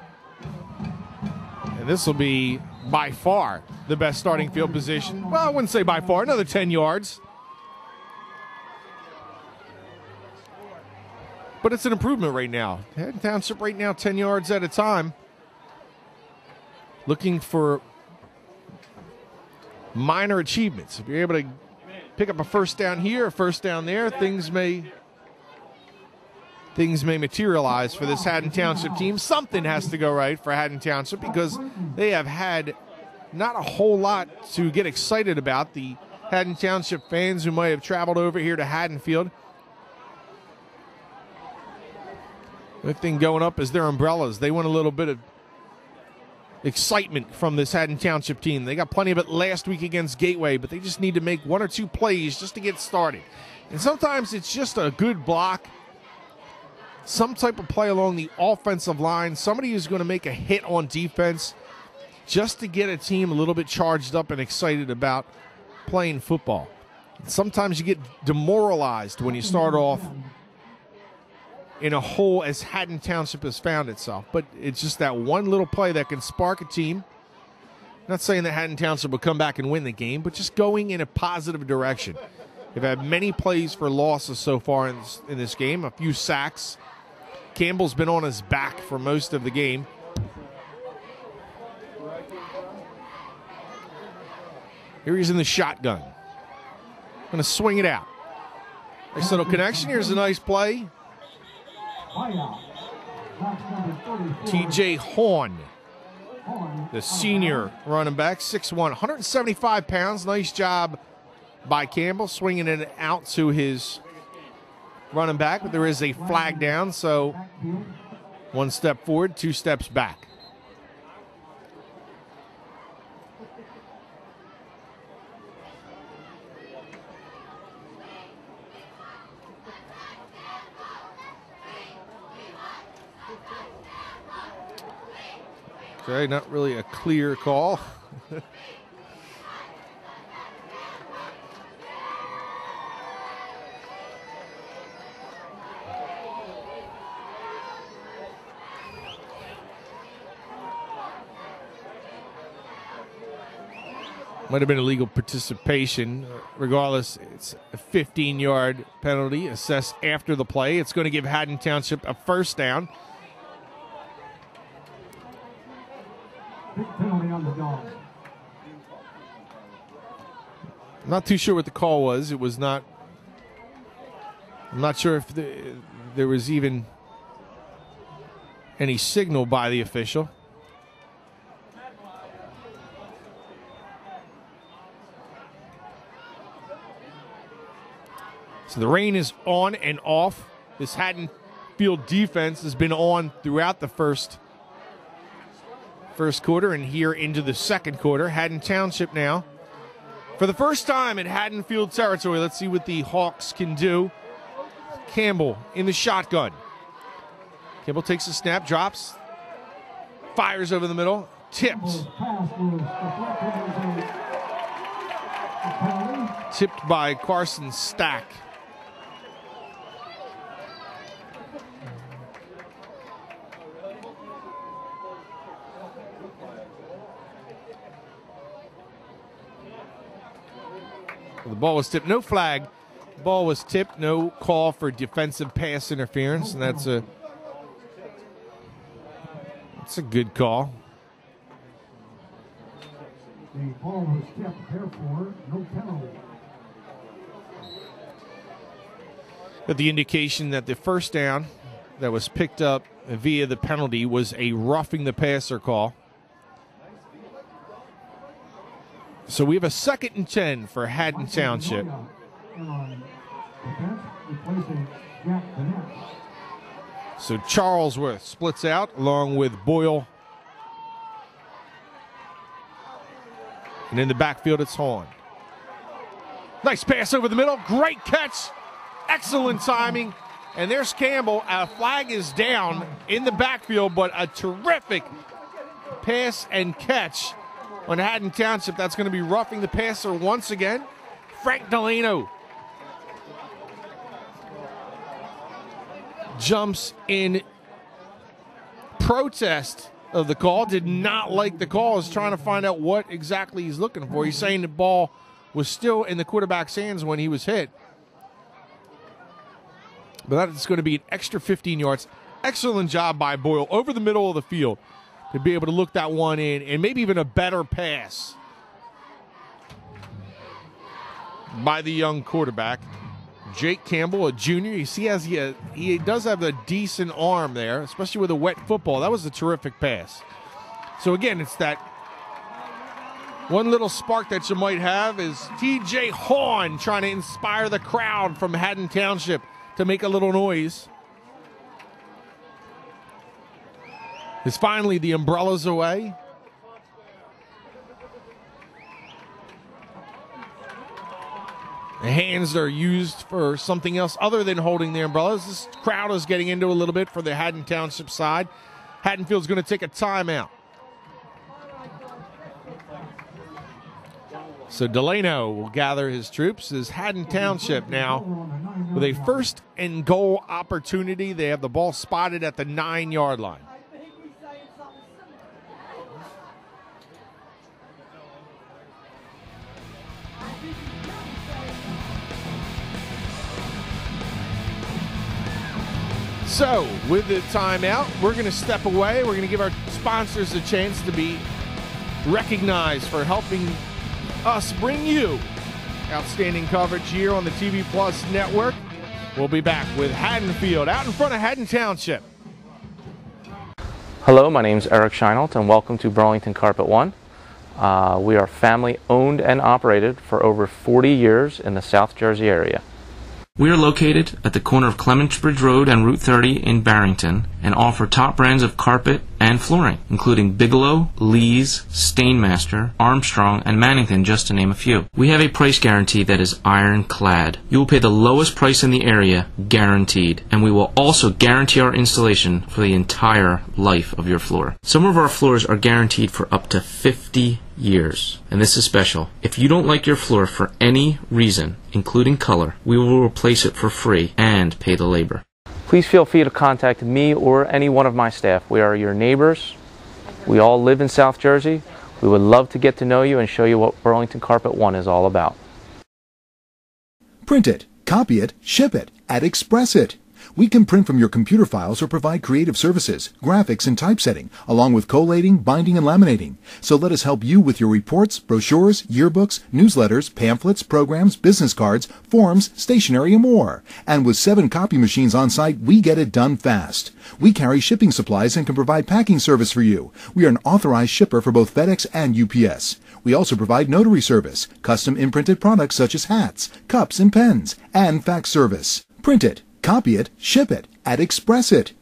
And this will be by far the best starting field position. Well, I wouldn't say by far. Another 10 yards. But it's an improvement right now. Haddon Township right now 10 yards at a time. Looking for minor achievements. If you're able to pick up a first down here, a first down there, things may materialize for this Haddon Township team. Something has to go right for Haddon Township because they have had not a whole lot to get excited about. The Haddon Township fans who might have traveled over here to Haddonfield, the thing going up is their umbrellas. They want a little bit of excitement from this Haddon Township team. They got plenty of it last week against Gateway, but they just need to make one or two plays just to get started. And sometimes it's just a good block, some type of play along the offensive line, somebody who's going to make a hit on defense just to get a team a little bit charged up and excited about playing football. Sometimes you get demoralized when you start off in a hole as Haddon Township has found itself. But it's just that one little play that can spark a team. Not saying that Haddon Township will come back and win the game, but just going in a positive direction. They've had many plays for losses so far in this game, a few sacks. Campbell's been on his back for most of the game. Here he's in the shotgun. Going to swing it out. Nice little connection. Here's a nice play. TJ Horn, the senior running back, 6'1", 175 pounds. Nice job by Campbell swinging it out to his running back, but there is a flag down, so 1 step forward, 2 steps back. Okay, not really a clear call. Might have been illegal participation. Regardless, it's a 15-yard penalty assessed after the play. It's going to give Haddon Township a first down. Big penalty on the dog. I'm not too sure what the call was. It was not. I'm not sure if there was even any signal by the official. So the rain is on and off. This Haddonfield defense has been on throughout the first quarter and here into the second quarter. Haddon Township now, for the first time in Haddonfield territory. Let's see what the Hawks can do. Campbell in the shotgun. Campbell takes the snap, drops, fires over the middle, tipped. Tipped by Carson Stack. The ball was tipped. No flag. The ball was tipped. No call for defensive pass interference, and that's a good call. The ball was tipped, therefore no penalty. But the indication that the first down that was picked up via the penalty was a roughing the passer call. So we have a 2nd and 10 for Haddon Township. So Charlesworth splits out along with Boyle. And in the backfield, it's Horn. Nice pass over the middle. Great catch. Excellent timing. And there's Campbell. A flag is down in the backfield, but a terrific pass and catch on Haddon Township. That's going to be roughing the passer once again. Frank Delano jumps in protest of the call. Did not like the call. Is trying to find out what exactly he's looking for. He's saying the ball was still in the quarterback's hands when he was hit. But that's going to be an extra 15 yards. Excellent job by Boyle over the middle of the field to be able to look that one in, and maybe even a better pass by the young quarterback, Jake Campbell, a junior. You see, he does have a decent arm there, especially with a wet football. That was a terrific pass. So again, it's that One little spark that you might have is TJ Hawn trying to inspire the crowd from Haddon Township to make a little noise. Is finally the umbrellas away. The hands are used for something else other than holding the umbrellas. This crowd is getting into a little bit for the Haddon Township side. Haddonfield's going to take a timeout. So Delano will gather his troops as Haddon Township now with a first and goal opportunity. They have the ball spotted at the 9-yard line. So, with the timeout, we're going to step away. We're going to give our sponsors a chance to be recognized for helping us bring you outstanding coverage here on the TV Plus network. We'll be back with Haddonfield out in front of Haddon Township. Hello, my name is Eric Scheinelt, and welcome to Burlington Carpet One. We are family owned and operated for over 40 years in the South Jersey area. We are located at the corner of Clementsbridge Road and Route 30 in Barrington and offer top brands of carpet and flooring, including Bigelow, Lee's, Stainmaster, Armstrong, and Mannington, just to name a few. We have a price guarantee that is ironclad. You will pay the lowest price in the area, guaranteed, and we will also guarantee our installation for the entire life of your floor. Some of our floors are guaranteed for up to 50 years, and this is special. If you don't like your floor for any reason, including color, we will replace it for free and pay the labor. Please feel free to contact me or any one of my staff. We are your neighbors. We all live in South Jersey. We would love to get to know you and show you what Burlington Carpet One is all about. Print it, copy it, ship it, and express it. We can print from your computer files or provide creative services, graphics, and typesetting, along with collating, binding, and laminating. So let us help you with your reports, brochures, yearbooks, newsletters, pamphlets, programs, business cards, forms, stationery, and more. And with 7 copy machines on site, we get it done fast. We carry shipping supplies and can provide packing service for you. We are an authorized shipper for both FedEx and UPS. We also provide notary service, custom imprinted products such as hats, cups, and pens, and fax service. Print it, copy it, ship it, and express it.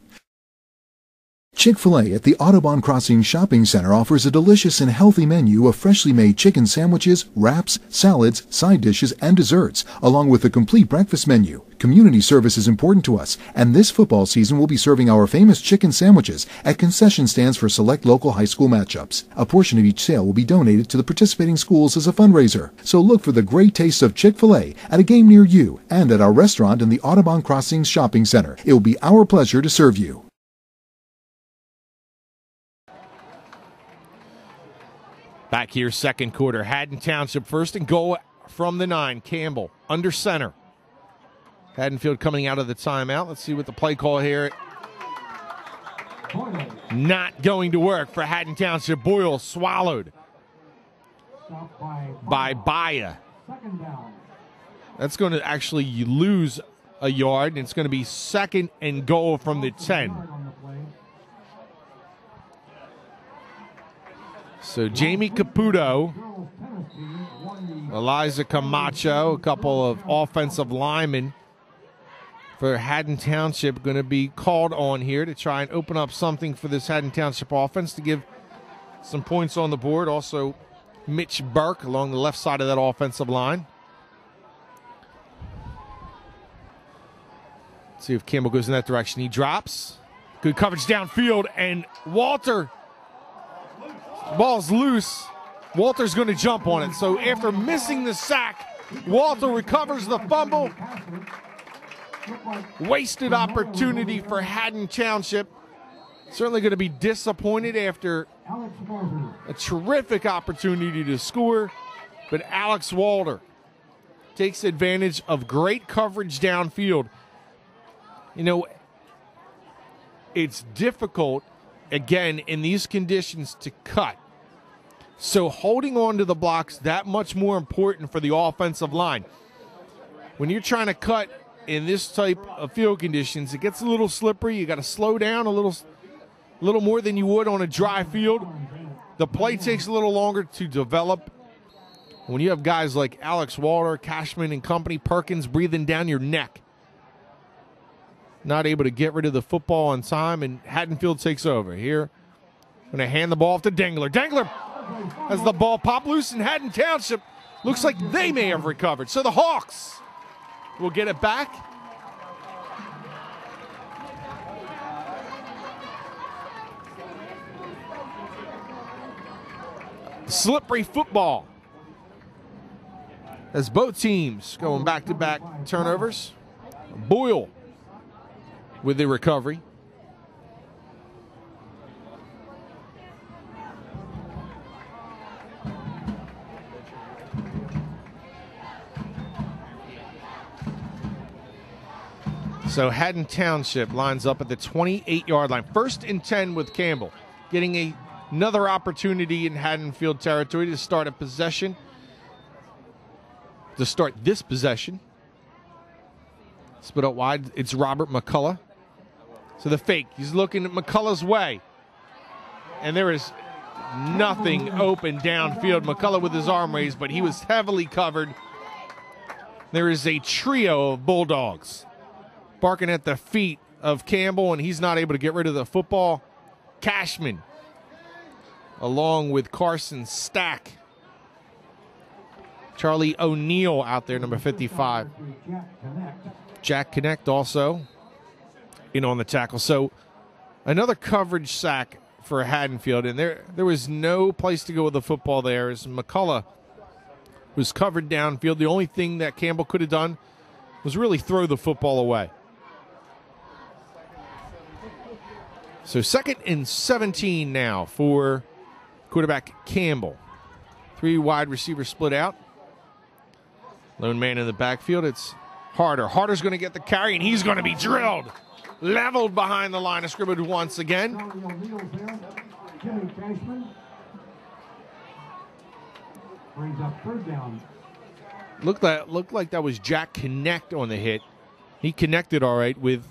Chick-fil-A at the Audubon Crossing Shopping Center offers a delicious and healthy menu of freshly made chicken sandwiches, wraps, salads, side dishes, and desserts, along with a complete breakfast menu. Community service is important to us, and this football season we'll be serving our famous chicken sandwiches at concession stands for select local high school matchups. A portion of each sale will be donated to the participating schools as a fundraiser. So look for the great taste of Chick-fil-A at a game near you and at our restaurant in the Audubon Crossing Shopping Center. It will be our pleasure to serve you. Back here, second quarter. Haddon Township first and goal from the 9. Campbell under center. Haddonfield coming out of the timeout. Let's see what the play call here. Not going to work for Haddon Township. Boyle swallowed by Baya. That's going to actually lose a yard, and it's going to be second and goal from the 10. So Jamie Caputo, Eliza Camacho, a couple of offensive linemen for Haddon Township going to be called on here to try and open up something for this Haddon Township offense to give some points on the board. Also, Mitch Burke along the left side of that offensive line. Let's see if Campbell goes in that direction. He drops. Good coverage downfield, and Walter... Ball's loose. Walter's going to jump on it. So after missing the sack, Walter recovers the fumble. Wasted opportunity for Haddon Township. Certainly going to be disappointed after a terrific opportunity to score. But Alex Walter takes advantage of great coverage downfield. You know, it's difficult, again, in these conditions to cut. So holding on to the blocks that much more important for the offensive line. When you're trying to cut in this type of field conditions, it gets a little slippery. You got to slow down a little more than you would on a dry field. The play takes a little longer to develop When you have guys like Alex Walter, Cashman and company, Perkins breathing down your neck, not able to get rid of the football on time, and Haddonfield takes over. Here, going to hand the ball off to Dengler. Dengler has the ball pop loose, and Haddon Township looks like they may have recovered. So the Hawks will get it back. Slippery football as both teams going back-to-back turnovers. Boyle with the recovery. So Haddon Township lines up at the 28-yard line. 1st and 10 with Campbell, getting another opportunity in Haddonfield territory to start a possession. To start this possession. Split out wide. It's Robert McCullough. So the fake. He's looking at McCullough's way. And there is nothing open downfield. McCullough with his arm raised, but he was heavily covered. There is a trio of Bulldogs barking at the feet of Campbell, and he's not able to get rid of the football. Cashman, along with Carson Stack. Charlie O'Neill out there, number 55. Jack Connect also in on the tackle. So another coverage sack for Haddonfield, and there was no place to go with the football there as McCullough was covered downfield. The only thing that Campbell could have done was really throw the football away. So 2nd and 17 now for quarterback Campbell. 3 wide receivers split out. Lone man in the backfield. It's Harder. Harder's going to get the carry, and he's going to be drilled. Leveled behind the line of scrimmage once again. Jimmy Cashman brings up 3rd down. Looked like that was Jack Connect on the hit. He connected all right with...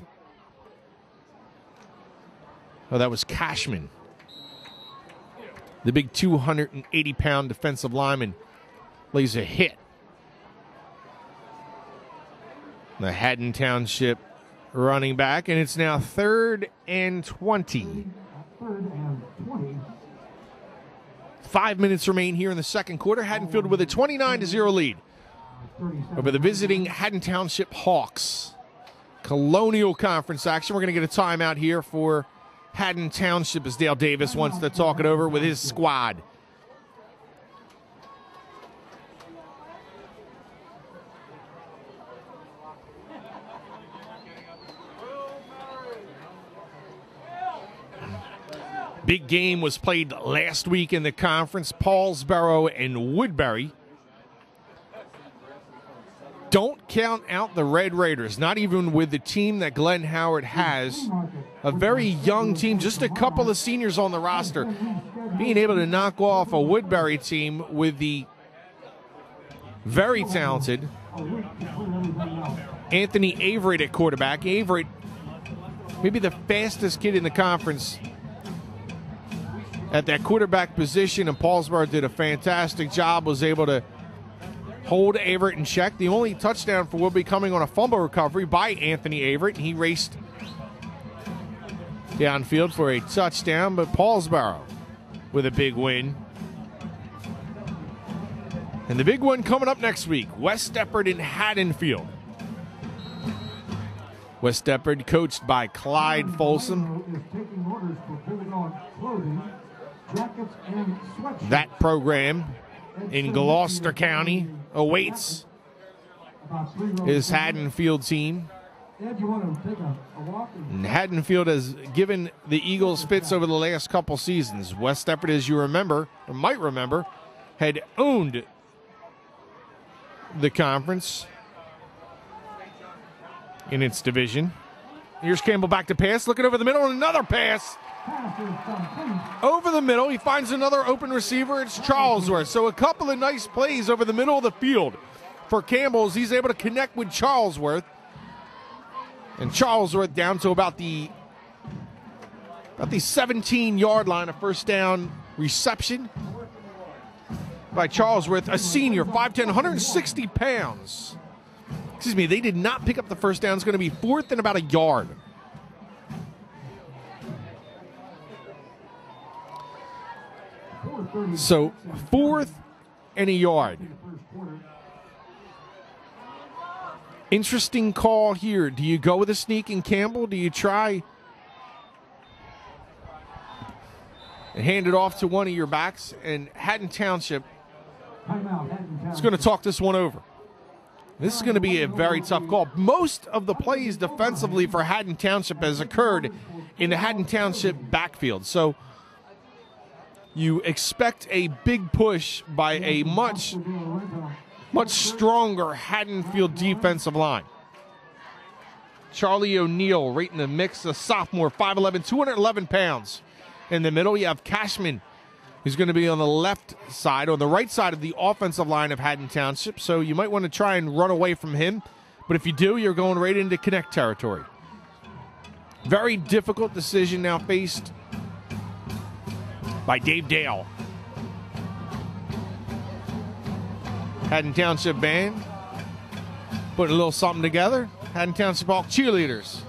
Oh, that was Cashman. The big 280-pound defensive lineman lays a hit. The Haddon Township running back, and it's now 3rd and 20. 3rd and 20. 5 minutes remain here in the second quarter. Haddonfield with a 29-0 lead over the visiting Haddon Township Hawks. Colonial Conference action. We're going to get a timeout here for Haddon Township as Dale Davis wants to talk it over with his squad. Big game was played last week in the conference. Paulsboro and Woodbury. Don't count out the Red Raiders, not even with the team that Glenn Howard has. A very young team, just a couple of seniors on the roster. Being able to knock off a Woodbury team with the very talented Anthony Averett at quarterback. Averett, maybe the fastest kid in the conference at that quarterback position, and Paulsboro did a fantastic job, was able to hold Averett in check. The only touchdown for will be coming on a fumble recovery by Anthony Averett. He raced downfield for a touchdown, but Paulsboro with a big win. And the big one coming up next week, West Deptford and Haddonfield. West Deptford coached by Clyde Folsom. That program in Gloucester County awaits his Haddonfield team. And Haddonfield has given the Eagles fits over the last couple seasons. West Deptford, as you remember, or might remember, had owned the conference in its division. Here's Campbell back to pass, looking over the middle, and another pass. Over the middle, he finds another open receiver. It's Charlesworth. So a couple of nice plays over the middle of the field for Campbell as he's able to connect with Charlesworth. And Charlesworth down to about the 17-yard line, a first down reception by Charlesworth, a senior, 5'10", 160 pounds. Excuse me, they did not pick up the first down. It's going to be 4th and about a yard. So 4th and a yard. Interesting call here. Do you go with a sneak in Campbell? Do you try and hand it off to one of your backs? And Haddon Township is going to talk this one over. This is going to be a very tough call. Most of the plays defensively for Haddon Township has occurred in the Haddon Township backfield. So you expect a big push by a much stronger Haddonfield defensive line. Charlie O'Neill right in the mix, a sophomore, 5'11", 211 pounds. In the middle, you have Cashman, who's going to be on the left side, or the right side of the offensive line of Haddon Township, so you might want to try and run away from him. But if you do, you're going right into connect territory. Very difficult decision now faced by Dave Dale. Haddon Township band putting a little something together. Haddon Township Hawk cheerleaders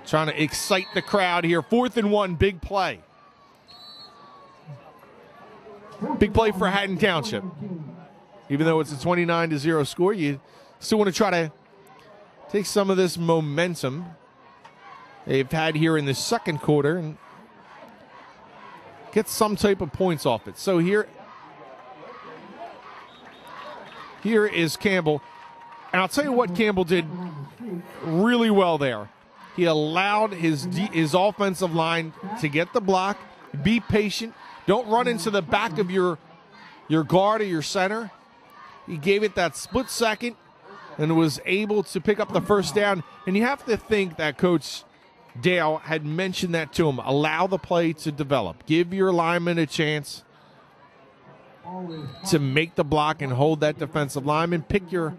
trying to excite the crowd here. 4th and 1, big play. Big play for Haddon Township. Even though it's a 29-0 score, you still want to try to take some of this momentum they've had here in the second quarter and get some type of points off it. So here is Campbell. And I'll tell you what Campbell did really well there. He allowed his offensive line to get the block. Be patient. Don't run into the back of your guard or your center. He gave it that split second and was able to pick up the first down. And you have to think that Coach Dale had mentioned that to him. Allow the play to develop. Give your lineman a chance to make the block and hold that defensive lineman. Pick your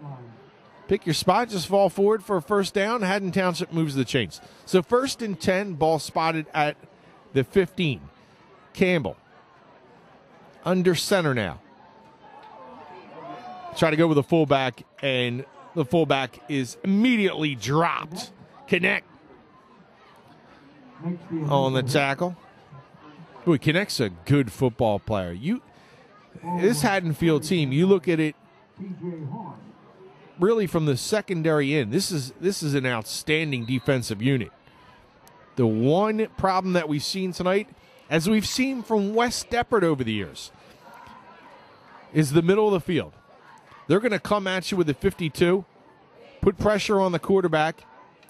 spot. Just fall forward for a first down. Haddon Township moves the chains. So 1st and 10, ball spotted at the 15. Campbell under center now. Try to go with the fullback, and the fullback is immediately dropped. Connect on the tackle. Boy, Connect's a good football player. This Haddonfield team, you look at it really from the secondary in. This is an outstanding defensive unit. The one problem that we've seen tonight, as we've seen from West Deptford over the years, is the middle of the field. They're going to come at you with the 52, put pressure on the quarterback,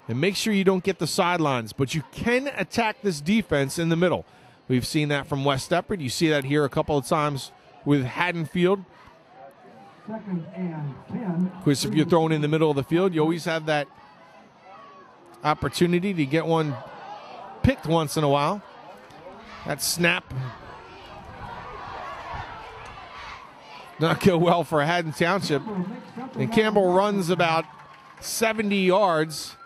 and make sure you don't get the sidelines. But you can attack this defense in the middle. We've seen that from West Deptford. You see that here a couple of times with Haddonfield. 2nd and 10. Of course, if you're thrown in the middle of the field, you always have that opportunity to get one picked once in a while. That snap not go well for Haddon Township. And Campbell runs about 70 yards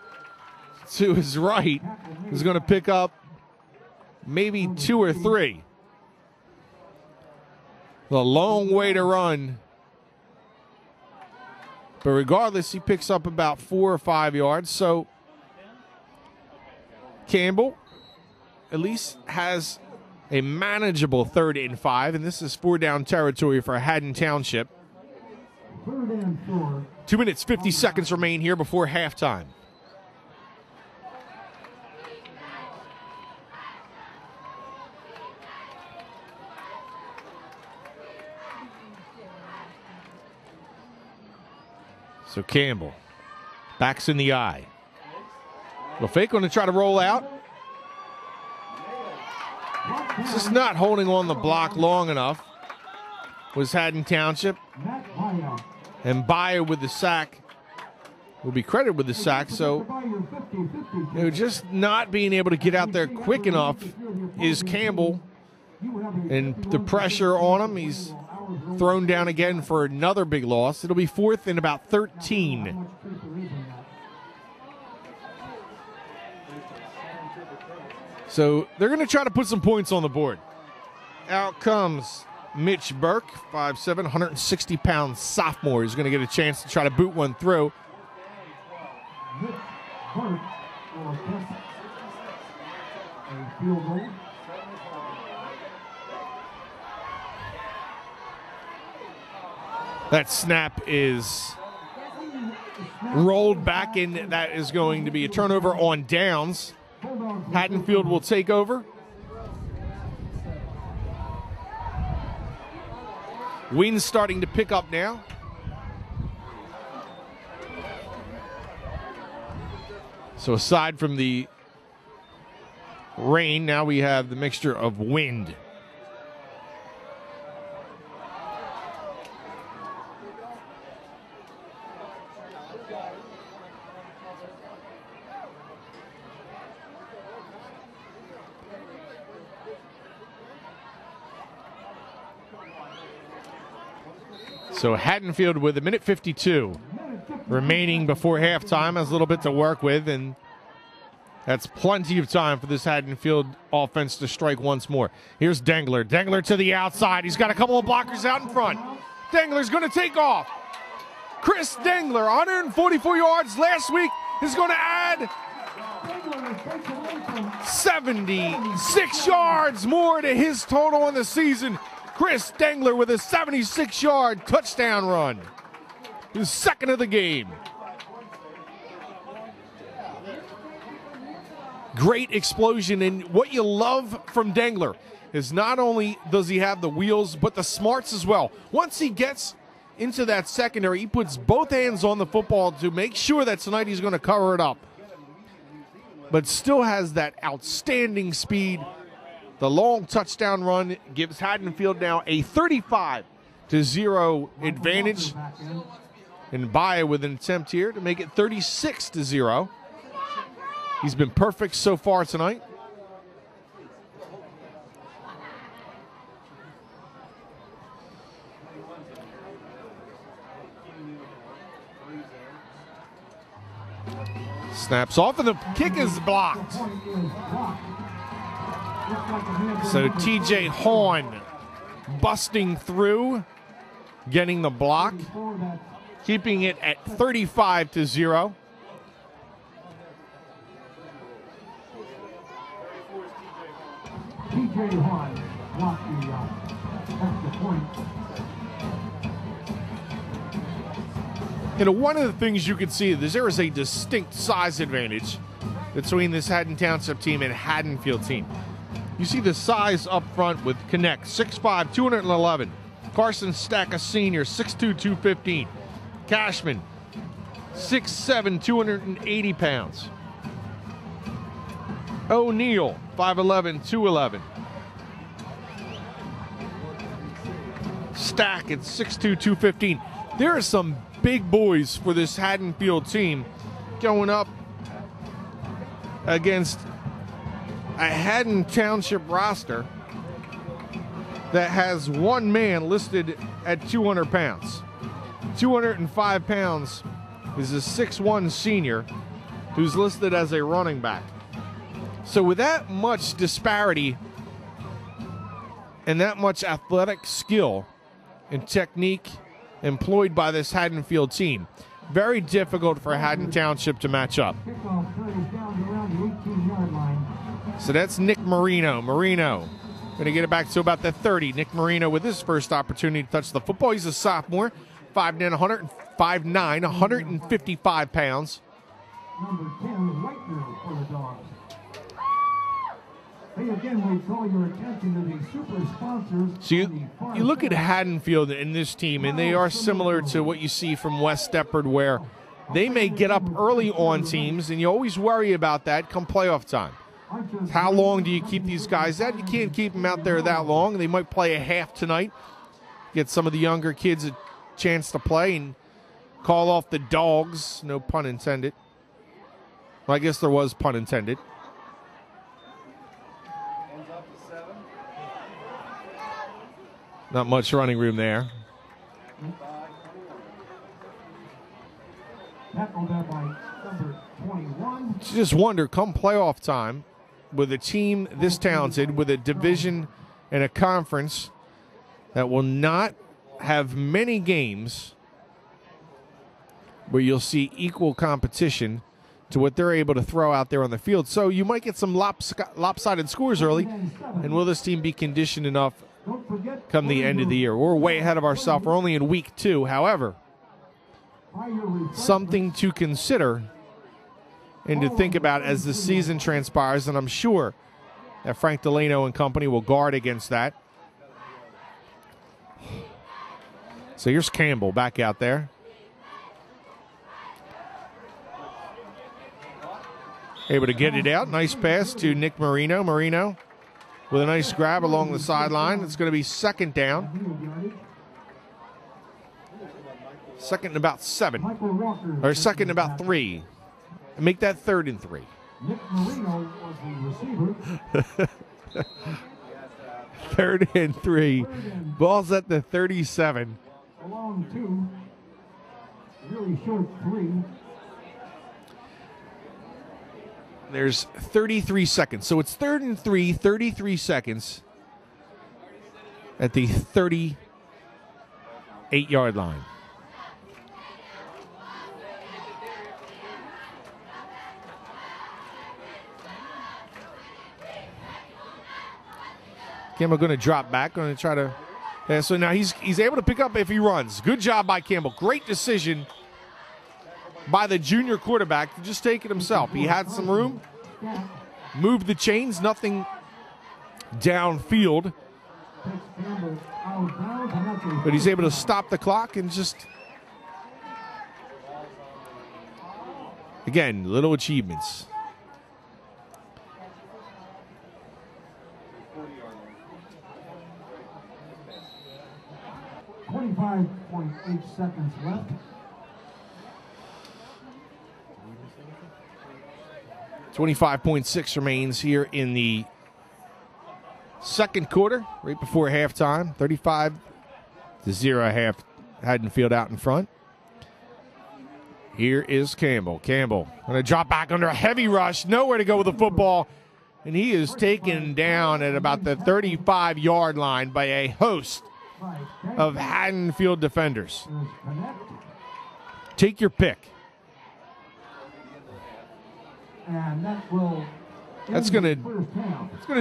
to his right. He's going to pick up maybe 2 or 3. A long way to run. But regardless, he picks up about 4 or 5 yards. So Campbell at least has a manageable 3rd and 5, and this is 4-down territory for Haddon Township. 3rd and 4. 2 minutes, 50 seconds remain here before halftime. So Campbell, backs in the eye. Little fake, going to try to roll out. Just not holding on the block long enough was Haddon Township. And Bayer with the sack. Will be credited with the sack. So, just not being able to get out there quick enough is Campbell. And the pressure on him, he's thrown down again for another big loss. It'll be 4th and about 13. So they're going to try to put some points on the board. out comes Mitch Burke, 5'7", 160-pound sophomore. He's going to get a chance to try to boot one through. Mitch Burke will attempt a field goal. That snap is rolled back, and that is going to be a turnover on downs. Haddonfield will take over. Wind's starting to pick up now. So aside from the rain, now we have the mixture of wind. So Haddonfield with a minute 52 remaining before halftime has a little bit to work with, and that's plenty of time for this Haddonfield offense to strike once more. Here's Dengler. Dengler to the outside. He's got a couple of blockers out in front. Dengler's going to take off. Chris Dengler, 144 yards last week, is going to add 76 yards more to his total on the season. Chris Dengler with a 76-yard touchdown run. His second of the game. Great explosion, and what you love from Dengler is not only does he have the wheels, but the smarts as well. Once he gets into that secondary, he puts both hands on the football to make sure that tonight he's going to cover it up. But still has that outstanding speed. The long touchdown run gives Haddonfield now a 35-0 advantage. And Baia with an attempt here to make it 36-0. He's been perfect so far tonight. Snaps off, and the kick is blocked. So TJ Horn busting through, getting the block, keeping it at 35-0. TJ Horn blocked the extra point. You know, one of the things you can see is there is a distinct size advantage between this Haddon Township team and Haddonfield team. You see the size up front with Connect, 6'5", 211. Carson Stack, a senior, 6'2", 215. Cashman, 6'7", 280 pounds. O'Neal, 5'11", 211. Stack at 6'2", 215. There are some big boys for this Haddonfield team going up against a Haddon Township roster that has one man listed at 200 pounds. 205 pounds is a 6'1" senior who's listed as a running back. So with that much disparity and that much athletic skill and technique employed by this Haddonfield team, very difficult for Haddon Township to match up. So that's Nick Marino. Marino going to get it back to about the 30. Nick Marino with his first opportunity to touch the football. He's a sophomore, 5'9", 155 pounds. Number 10, Whitener for the Dogs. Hey, again, we call your attention to the super sponsors. So you look at Haddonfield in this team, and they are similar to what you see from West Deptford, where they may get up early on teams, and you always worry about that come playoff time. How long do you keep these guys out? You can't keep them out there that long. They might play a half tonight, get some of the younger kids a chance to play, and call off the dogs, no pun intended. Well, I guess there was pun intended. Not much running room there. Tackled that by number 21. You just wonder, come playoff time, with a team this talented, with a Division in a conference that will not have many games where you'll see equal competition to what they're able to throw out there on the field. So you might get some lopsided scores early, and will this team be conditioned enough come the end of the year? We're way ahead of ourselves. We're only in week 2. However, something to consider and to think about as the season transpires, and I'm sure that Frank Delano and company will guard against that. So here's Campbell back out there. Able to get it out. Nice pass to Nick Marino. Marino with a nice grab along the sideline. It's going to be second down. Second and about 7. Or second and about 3. Make that 3rd and 3. Nick Marino was the receiver. 3rd and 3. Ball's at the 37. Along 2. Really short 3. There's 33 seconds. So it's 3rd and 3, 33 seconds at the 38-yard line. Campbell going to drop back, going to try to. Yeah, so now he's able to pick up if he runs. Good job by Campbell. Great decision by the junior quarterback to just take it himself. He had some room, moved the chains, nothing downfield, but he's able to stop the clock and just, again, little achievements. .8 seconds left. 25.6 remains here in the second quarter, right before halftime. 35-0 half. Haddonfield out in front. Here is Campbell. Campbell going to drop back under a heavy rush. Nowhere to go with the football. And he is taken down at about the 35-yard line by a host of Haddonfield defenders. Take your pick. And that will That's going to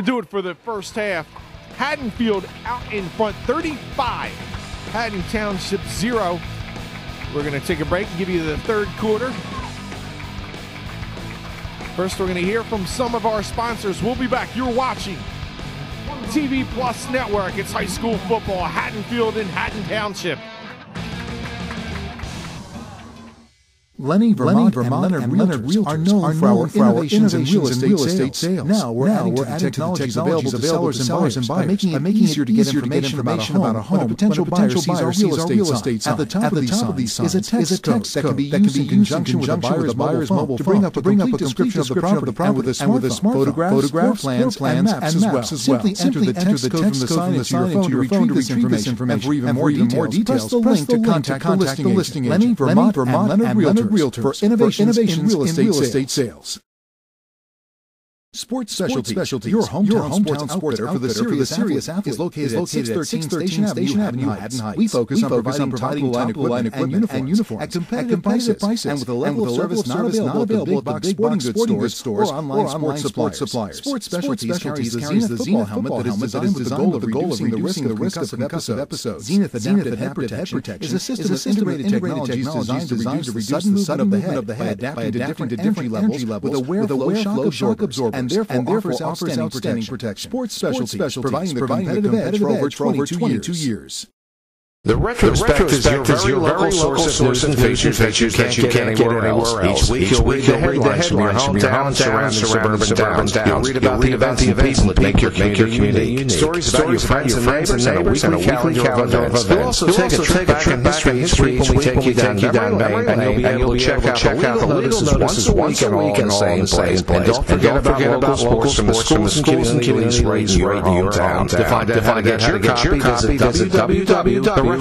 do it for the first half. Haddonfield out in front, 35. Haddon Township 0. We're going to take a break and give you the third quarter. First, we're going to hear from some of our sponsors. We'll be back. You're watching TV Plus Network. It's high school football, Haddonfield and Haddon Township. Lenny, Vermont, and Leonard Realtors are known for our innovations in real estate sales. Now we're adding to the technologies available to sellers and buyers by making it easier to get information about a home when a potential buyer sees our real estate sign. At the top of these signs is a text code that can be used in conjunction with the buyer's mobile phone to bring up a complete description of the property and with a smartphone, photographs, plans, and maps as well. Simply enter the text code from the sign into your phone to retrieve this information. And for even more details, press the link to contact the listing agent. Lenny, Vermont, and Leonard Realtors for innovations in real estate sales. Sports Specialty, your hometown sports outfitter for the serious athlete, is located at 613 Station Avenue, Haddon Heights. We focus on providing top-line equipment and uniforms at competitive prices and with a level of service not available at the big box sporting goods stores or online sports suppliers. Sports Specialties carries the Zenith football helmet that is designed with the goal of reducing the risk of concussive episodes. Zenith Adaptive Head Protection is a system of integrated technologies designed to reduce the sudden movement of the head by adapting to different energy levels with a shock absorber. And therefore offers outstanding protection. Sports Specialties, providing the competitive edge for over 22 years. The Retrospect is your very local source of news and features that you can't get anywhere else. Each week you'll read the headlines from your hometown, surrounding suburban towns. You'll read about the events and people that make your community unique. Stories about your friends and neighbors and a weekly calendar of events. You'll also take a trip back in history each week when we take you down memory lane, and you'll be able to check out the legal notices once a week and all in the same place. And don't forget about local sports from the schools and communities right in your town. To find out how to get your copy, visit www.retrospect.com.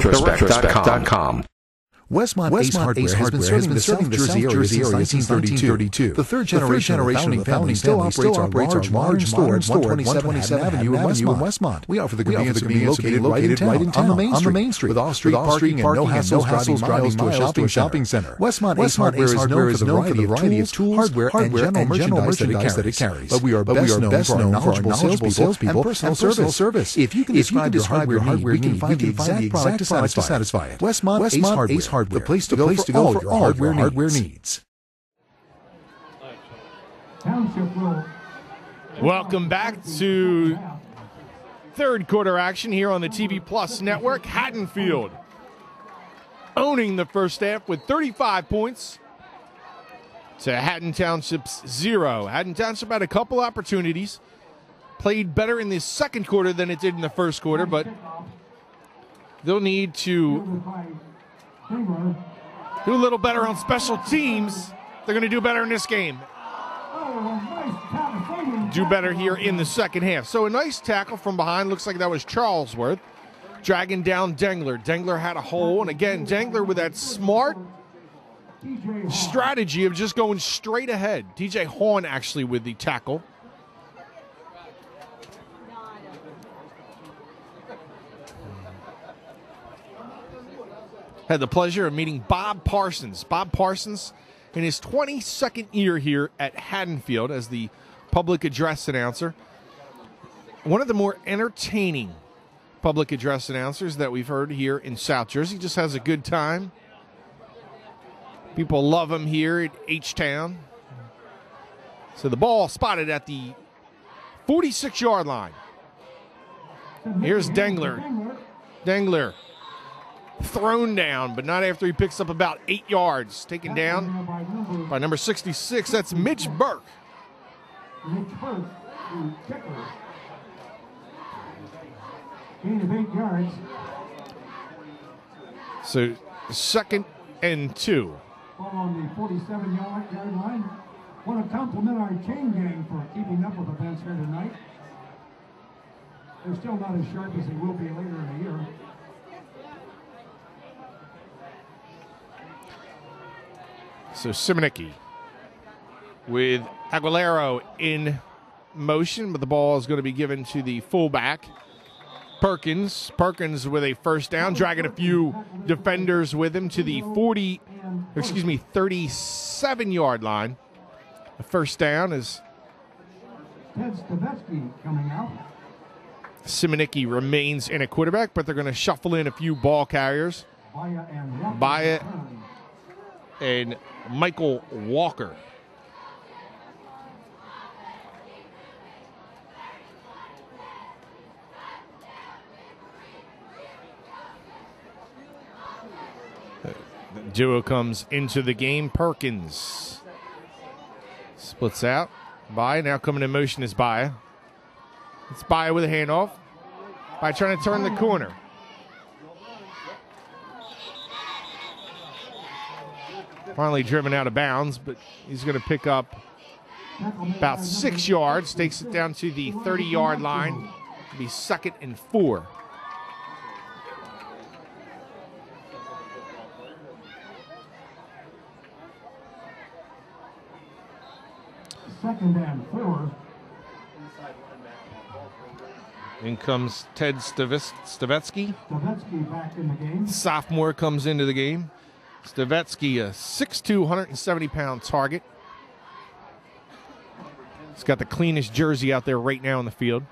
Westmont Ace Hardware has been serving the South Jersey area since 1932. The third generation of the family still operates our large store at 127 Avenue in Westmont. We offer the convenience of being located right in town, on the main street, with off-street parking and no hassles driving miles to a shopping center. Westmont Ace Hardware is known for the variety of tools, hardware, and general merchandise that it carries. But we are best known for our knowledgeable salespeople and personal service. If you can describe your hardware need, we can find the exact product to satisfy it. Westmont Ace Hardware, the place to go for all your hardware needs. Welcome back to third quarter action here on the TV Plus Network. Haddonfield owning the first half with 35 points to Haddon Township's 0. Haddon Township had a couple opportunities, played better in the second quarter than it did in the first quarter, but they'll need to do a little better on special teams. They're going to do better in this game. Do better here in the second half. So a nice tackle from behind. Looks like that was Charlesworth dragging down Dengler. Dengler had a hole, and again, Dengler with that smart strategy of just going straight ahead. DJ Horn actually with the tackle. Had the pleasure of meeting Bob Parsons. Bob Parsons in his 22nd year here at Haddonfield as the public address announcer. One of the more entertaining public address announcers that we've heard here in South Jersey. Just has a good time. People love him here at H-Town. So the ball spotted at the 46-yard line. Here's Dengler. Dengler thrown down, but not after he picks up about 8 yards. Taken down by number 66. That's Mitch Burke. Gain of 8 yards. So 2nd and 2. Ball on the 47-yard line. Want to compliment our chain gang for keeping up with events here tonight. They're still not as sharp as they will be later in the year. So Simonicki with Aguilera in motion, but the ball is going to be given to the fullback, Perkins. Perkins with a first down, dragging a few defenders with him to the 37-yard line. The first down is Ted Stavetsky coming out. Simonicki remains in a quarterback, but they're going to shuffle in a few ball carriers. Baya and Michael Walker. The duo comes into the game. Perkins splits out. Baya now coming in motion is Baya. It's Baya with a handoff. Baya trying to turn the corner. Finally driven out of bounds, but he's going to pick up about 6 yards. Takes it down to the 30-yard line. It'll be 2nd and 4. Second and 4. In comes Ted Stavetsky. Stavetsky back in the game. Sophomore comes into the game. Stavetsky, a 6'2", 170-pound target. He's got the cleanest jersey out there right now in the field.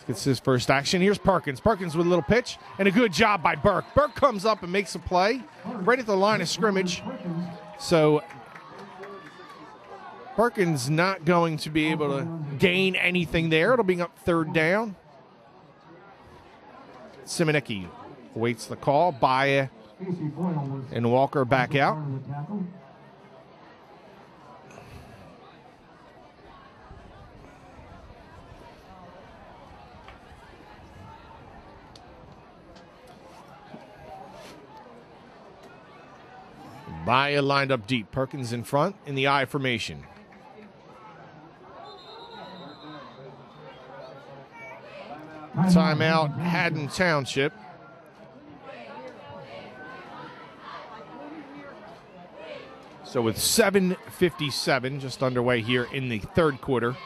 Gets his first action. Here's Perkins. Perkins with a little pitch, and a good job by Burke. Burke comes up and makes a play right at the line of scrimmage. So Perkins not going to be able to gain anything there. It'll be up 3rd down. Simonicki waits the call. Baya and Walker back out. Baya lined up deep. Perkins in front in the I formation. Timeout, Haddon Township. So with 7:57 just underway here in the third quarter.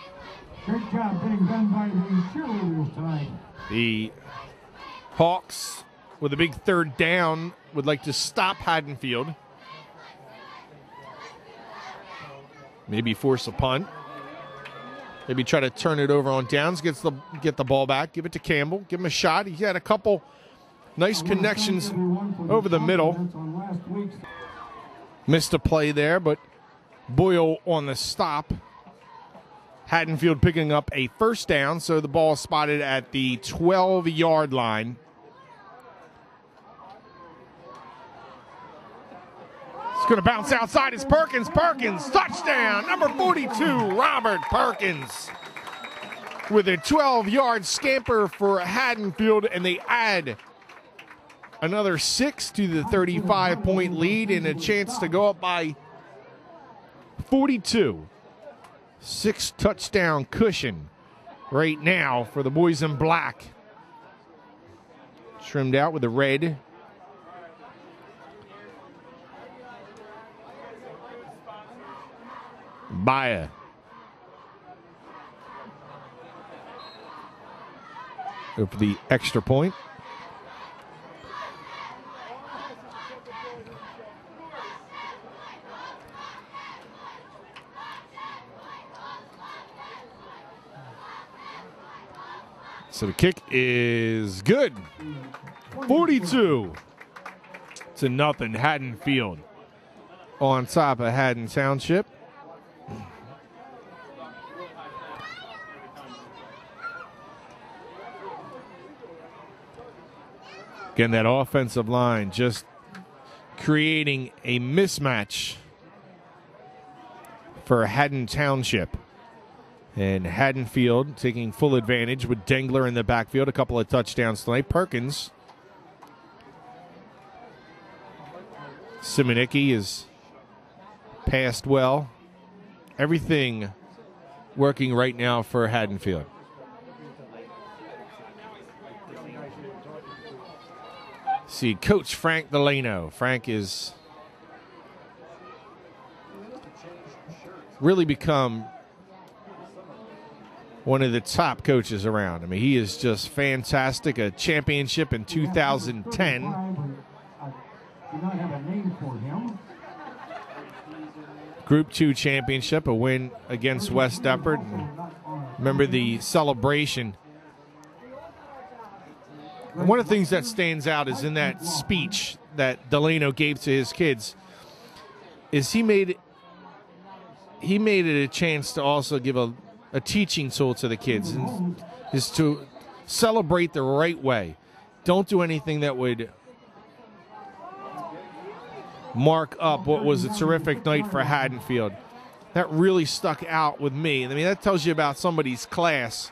Great job getting done by the cheerleaders tonight. The Hawks, with a big third down, would like to stop Haddonfield. Maybe force a punt. Maybe try to turn it over on downs. Get the ball back. Give it to Campbell. Give him a shot. He had a couple nice connections over the middle. Missed a play there, but Boyle on the stop. Haddonfield picking up a first down, so the ball is spotted at the 12-yard line. It's going to bounce outside. It's Perkins. Perkins, touchdown. Number 42, Robert Perkins. With a 12-yard scamper for Haddonfield, and they add another 6 to the 35-point lead and a chance to go up by 42. 6 touchdown cushion right now for the boys in black. Trimmed out with the red. Baya. Go for the extra point. So the kick is good. 42 to nothing. Haddonfield on top of Haddon Township. Again, that offensive line just creating a mismatch for Haddon Township. And Haddonfield taking full advantage with Dengler in the backfield. A couple of touchdowns tonight. Perkins. Simonicki is passed well. Everything working right now for Haddonfield. See Coach Frank Delano. Frank is really become one of the top coaches around. I mean, he is just fantastic. A championship in 2010. Do not have a name for him. Group 2 championship, a win against West Deptford. Remember the celebration. And one of the things that stands out is in that speech that Delano gave to his kids is he made it a chance to also give a teaching tool to the kids, and is to celebrate the right way. Don't do anything that would mark up what was a terrific night for Haddonfield. That really stuck out with me. I mean, that tells you about somebody's class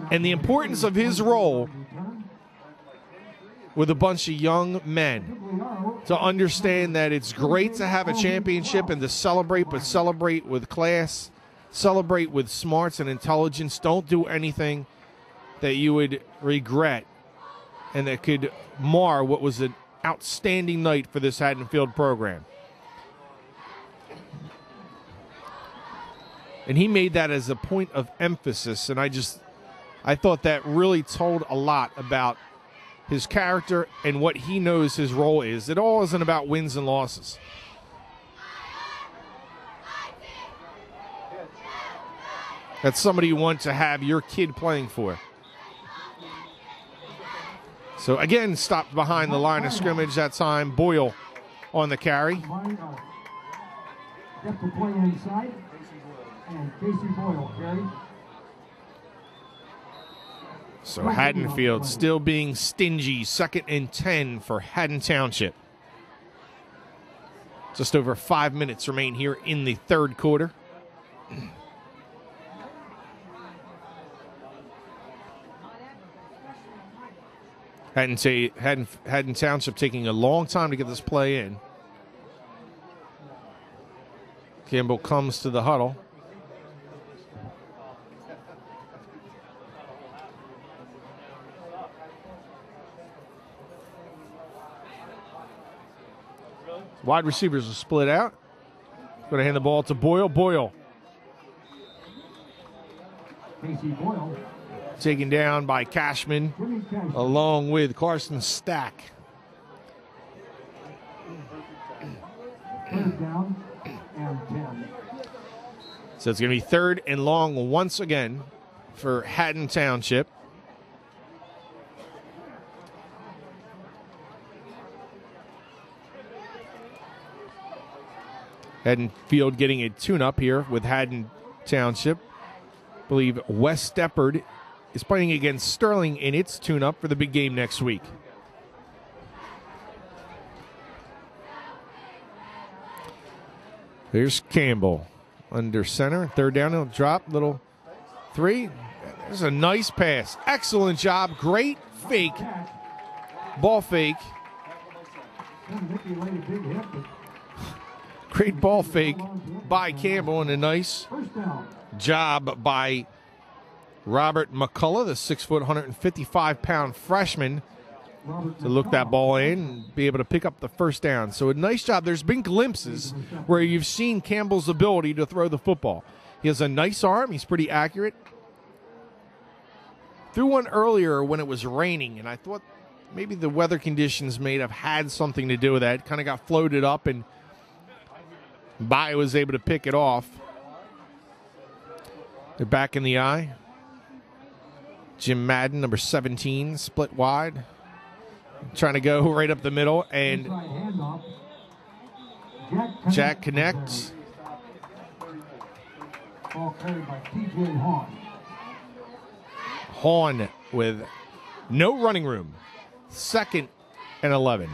and the importance of his role with a bunch of young men to understand that it's great to have a championship and to celebrate, but celebrate with class. Celebrate with smarts and intelligence. Don't do anything that you would regret and that could mar what was an outstanding night for this Haddonfield program. And he made that as a point of emphasis, and I thought that really told a lot about his character and what he knows his role is. It all isn't about wins and losses. That's somebody you want to have your kid playing for. So again, stopped behind the line of scrimmage that time. Boyle on the carry. Get the play inside. And Casey Boyle carry. So Haddonfield still being stingy. 2nd and 10 for Haddon Township. Just over 5 minutes remain here in the third quarter. Haddon Township taking a long time to get this play in. Campbell comes to the huddle. Wide receivers are split out. Going to hand the ball to Boyle. Boyle Casey Boyle. taken down by Cashman Jimmy Cashman. along with Carson Stack. Third down and 10. So it's going to be 3rd and long once again for Haddon Township. Haddonfield getting a tune-up here with Haddon Township. I believe West Steppard is playing against Sterling in its tune-up for the big game next week. Here's Campbell under center. 3rd down, he'll drop. Little 3. There's a nice pass. Excellent job. Great fake. Ball fake. Mickey laid a big hit, but Great ball fake by Campbell and a nice first down. job by Robert McCullough, the 6 foot, 155-pound freshman, Robert to look that ball in and be able to pick up the first down. So a nice job. There's been glimpses where you've seen Campbell's ability to throw the football. He has a nice arm. He's pretty accurate. Threw one earlier when it was raining, and I thought maybe the weather conditions may have had something to do with that. Kind of got floated up, and Bai was able to pick it off. They're back in the eye. Jim Madden, number 17, split wide. Trying to go right up the middle, and Inside handoff. Jack connects. Ball carried by T.J. Hahn. Hahn with no running room. 2nd and 11.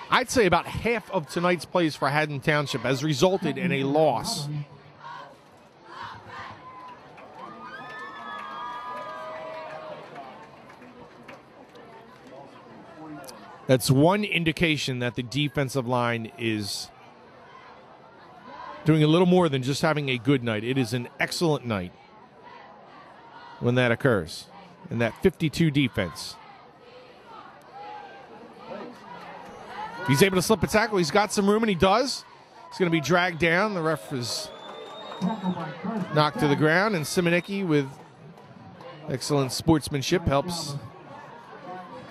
I'd say about half of tonight's plays for Haddon Township has resulted in a loss. That's one indication that the defensive line is doing a little more than just having a good night. It is an excellent night when that occurs. And that 52 defense. He's able to slip a tackle. He's got some room, and he does. He's going to be dragged down. The ref is knocked to the ground, and Simonicki with excellent sportsmanship helps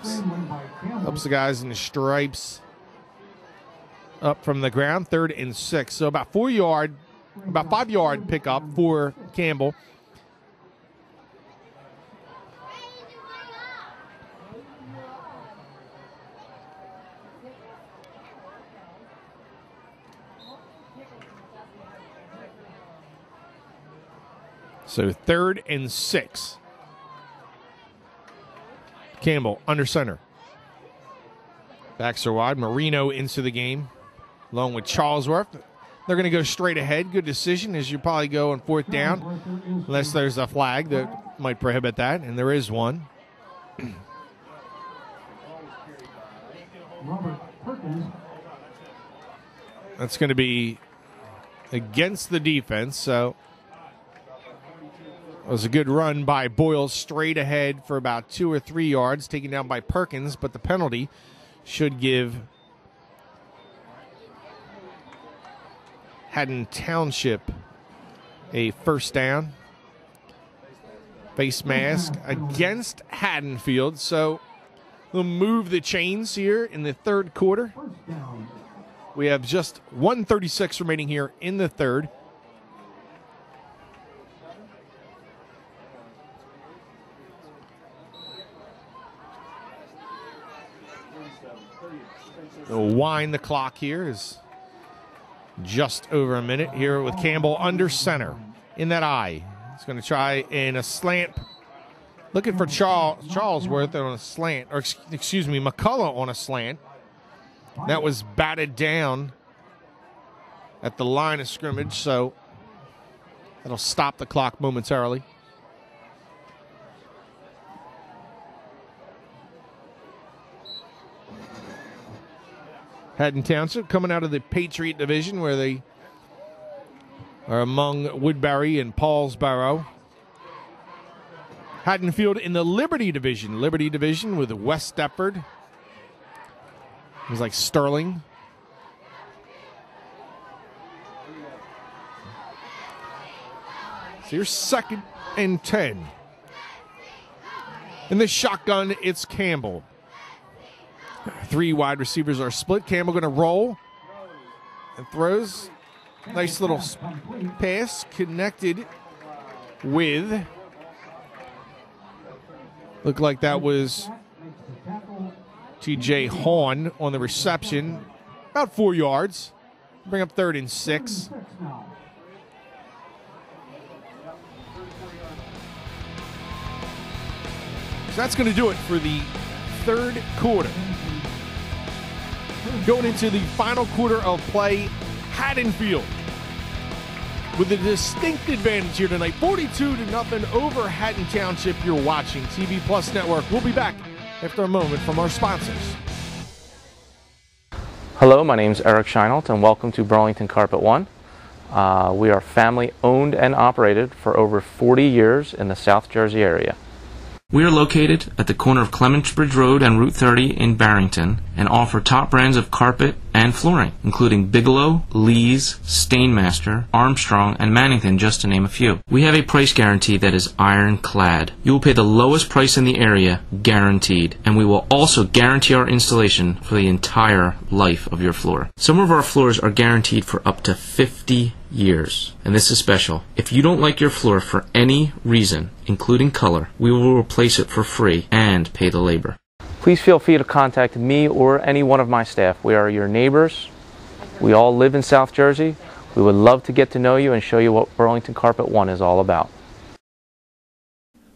the guys in the stripes up from the ground. 3rd and 6. So about 5-yard pickup for Campbell. So 3rd and 6. Campbell under center. Backs are wide. Marino into the game along with Charlesworth. They're going to go straight ahead. Good decision as you probably go on 4th down unless there's a flag that might prohibit that, and there is one. Robert Perkins. That's going to be against the defense, so it was a good run by Boyle straight ahead for about 2 or 3 yards, taken down by Perkins, but the penalty should give Haddon Township a first down. Face mask against Haddonfield, so we'll move the chains here in the 3rd quarter. First down. We have just 1:36 remaining here in the 3rd. They'll wind the clock here. Is just over a minute here with Campbell under center in that eye. He's going to try in a slant. Looking for Charlesworth on a slant, or excuse me, McCullough on a slant. That was batted down at the line of scrimmage, so that'll stop the clock momentarily. Haddon Township coming out of the Patriot Division where they are among Woodbury and Paulsboro. Haddonfield in the Liberty Division. Liberty Division with West Deptford. It was like Sterling. here's 2nd and 10. In the shotgun, it's Campbell. 3 wide receivers are split. Campbell going to roll and throws. Nice little pass connected with, looked like that was TJ Hawn on the reception. About 4 yards. Bring up 3rd and 6. So that's going to do it for the 3rd quarter. Going into the final quarter of play, Haddonfield with a distinct advantage here tonight, 42-0 over Haddon Township. You're watching TV Plus Network. We'll be back after a moment from our sponsors. Hello, my name is Eric Scheinelt, and welcome to Burlington Carpet One. We are family owned and operated for over 40 years in the South Jersey area. We are located at the corner of Clementsbridge Road and Route 30 in Barrington and offer top brands of carpet and flooring, including Bigelow, Lee's, Stainmaster, Armstrong, and Mannington, just to name a few. We have a price guarantee that is ironclad. You will pay the lowest price in the area, guaranteed, and we will also guarantee our installation for the entire life of your floor. Some of our floors are guaranteed for up to 50 years, and this is special. If you don't like your floor for any reason, including color, we will replace it for free and pay the labor. Please feel free to contact me or any one of my staff. We are your neighbors. We all live in South Jersey. We would love to get to know you and show you what Burlington Carpet One is all about.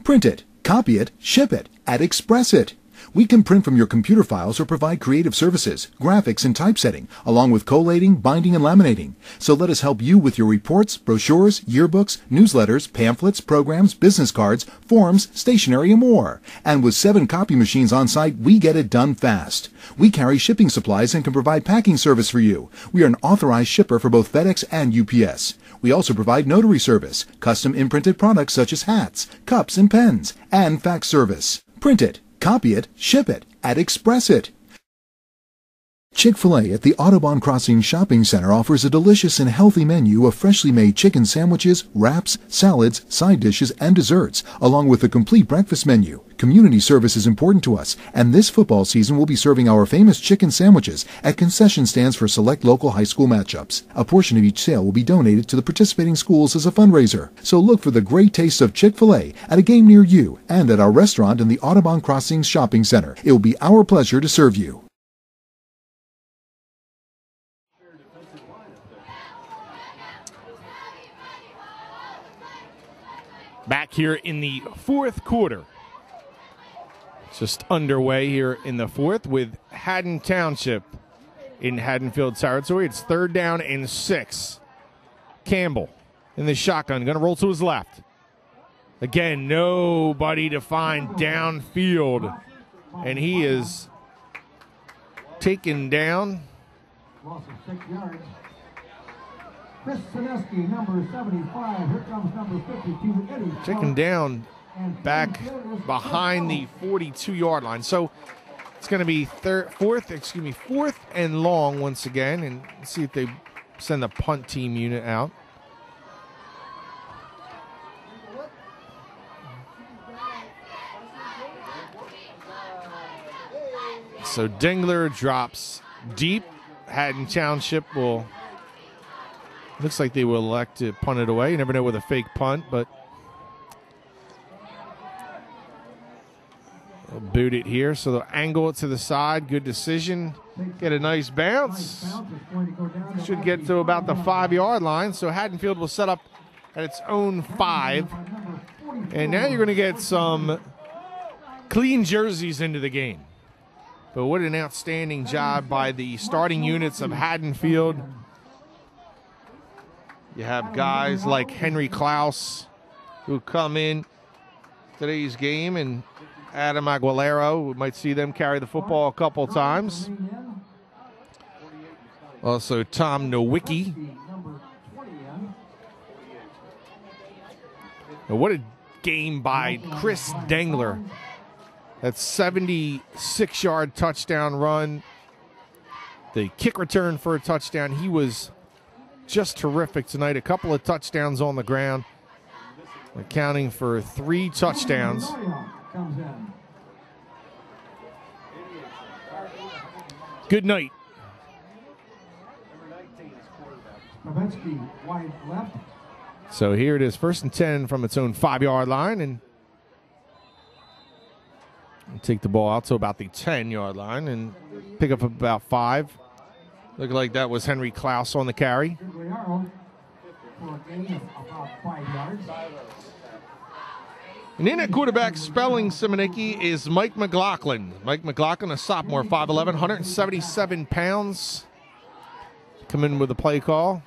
Print it, copy it, ship it, and express it. We can print from your computer files or provide creative services, graphics, and typesetting, along with collating, binding, and laminating. So let us help you with your reports, brochures, yearbooks, newsletters, pamphlets, programs, business cards, forms, stationery, and more. And with 7 copy machines on site, we get it done fast. We carry shipping supplies and can provide packing service for you. We are an authorized shipper for both FedEx and UPS. We also provide notary service, custom imprinted products such as hats, cups, and pens, and fax service. Print it, copy it, ship it, and express it. Chick-fil-A at the Audubon Crossing Shopping Center offers a delicious and healthy menu of freshly made chicken sandwiches, wraps, salads, side dishes, and desserts, along with a complete breakfast menu. Community service is important to us, and this football season we'll be serving our famous chicken sandwiches at concession stands for select local high school matchups. A portion of each sale will be donated to the participating schools as a fundraiser. So look for the great taste of Chick-fil-A at a game near you and at our restaurant in the Audubon Crossing Shopping Center. It will be our pleasure to serve you. Back here in the 4th quarter. Just underway here in the 4th with Haddon Township in Haddonfield territory. It's 3rd down and 6. Campbell in the shotgun, going to roll to his left. Again, nobody to find downfield. And he is taken down. Loss of 6 yards. Chris Sineski, number 75. Here comes number 52, Eddie. Taken down back behind the 42-yard line. So it's going to be 4th and long once again. And let's see if they send the punt team unit out. So Dingler drops deep. Haddon Township will, looks like they will elect to punt it away. You never know with a fake punt, but they'll boot it here. So they'll angle it to the side. Good decision. Get a nice bounce. Should get to about the 5-yard line. So Haddonfield will set up at its own 5. And now you're going to get some clean jerseys into the game. But what an outstanding job by the starting units of Haddonfield. You have guys like Henry Klaus who come in today's game, and Adam Aguilera. We might see them carry the football a couple times. Also Tom Nowicki. Now, what a game by Chris Dengler. That 76-yard touchdown run. The kick return for a touchdown. He was just terrific tonight. A couple of touchdowns on the ground. accounting for 3 touchdowns. Comes in. Good night. Babetsky wide left. So here it is, 1st and 10 from its own 5-yard line, and take the ball out to about the 10-yard line and pick up about 5. Looked like that was Henry Klaus on the carry. Gugliaro for a gain of about 5 yards. And in at quarterback, spelling Simonicki, is Mike McLaughlin. Mike McLaughlin, a sophomore, 5'11", 177 pounds. Come in with a play call.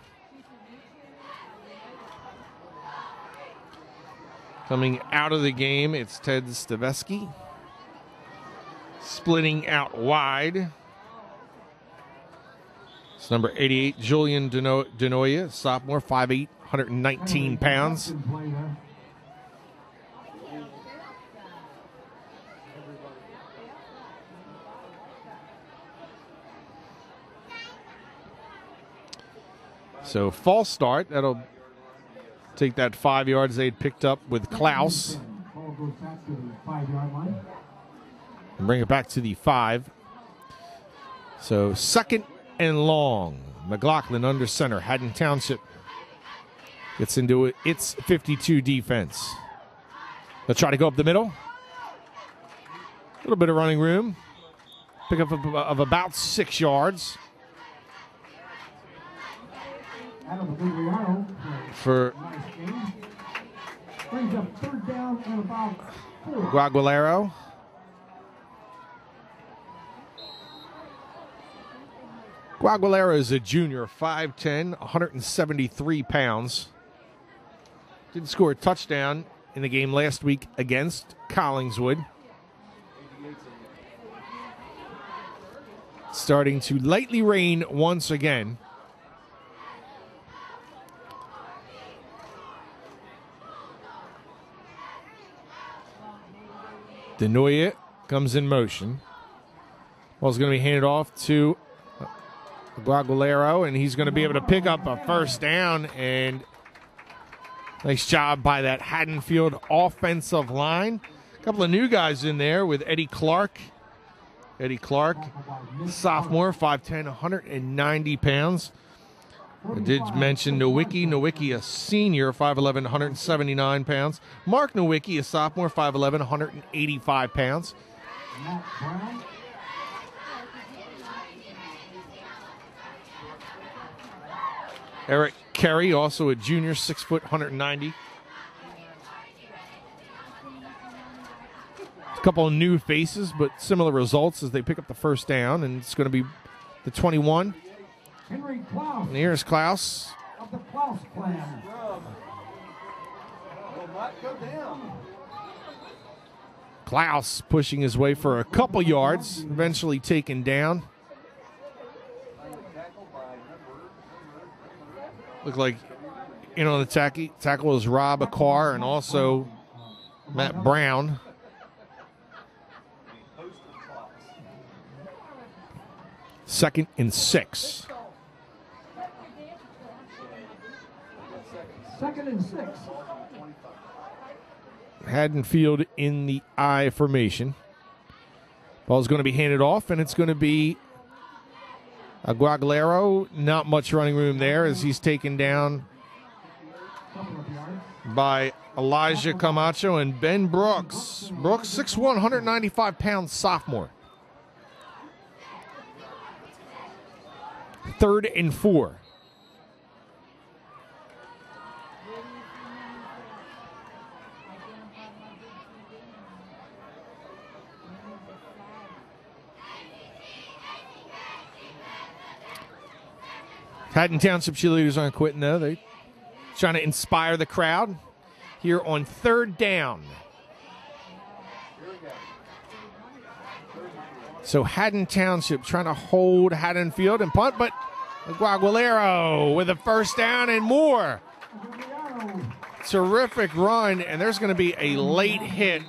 Coming out of the game, it's Ted Staveski. Splitting out wide. It's number 88, Julian Denoya, sophomore, 5'8", 119 pounds. So false start. That'll take that 5 yards they'd picked up with Klaus. Ball goes back to the 5-yard line. And bring it back to the 5. So 2nd and long. McLaughlin under center. Haddon Township gets into its 52 defense. They'll try to go up the middle. A little bit of running room. Pick up of about 6 yards. For Nice game. Brings up 3rd down and about 4. Guagualero. Guagualero is a junior, 5'10", 173 pounds. Did score a touchdown in the game last week against Collingswood. Starting to lightly rain once again. Denoya comes in motion. Ball's going to be handed off to Guagualero, and he's going to be able to pick up a 1st down. And nice job by that Haddonfield offensive line. A couple of new guys in there with Eddie Clark. Eddie Clark, sophomore, 5'10", 190 pounds. I did mention Nowicki. Nowicki, a senior, 5'11", 179 pounds. Mark Nowicki, a sophomore, 5'11", 185 pounds. Matt Brown. Eric Kerry, also a junior, 6 foot, 190. A couple of new faces, but similar results as they pick up the 1st down, and it's going to be the 21. Henry Klaus. And here's Klaus. Of the Klaus clan. Klaus pushing his way for a couple yards, eventually taken down. Looked like in on the tackle was Rob Akar and also Matt Brown. Second and 6. 2nd and 6. Haddonfield in the I formation. Ball's going to be handed off, and it's going to be Guagualero. Not much running room there as he's taken down by Elijah Camacho and Ben Brooks. Brooks, 6'1", 195 pounds, sophomore. 3rd and 4. Haddon Township cheerleaders aren't quitting, though. They're trying to inspire the crowd here on 3rd down. So Haddon Township trying to hold Haddonfield and punt, but Guagualero with a 1st down and more. Terrific run, and there's going to be a late hit.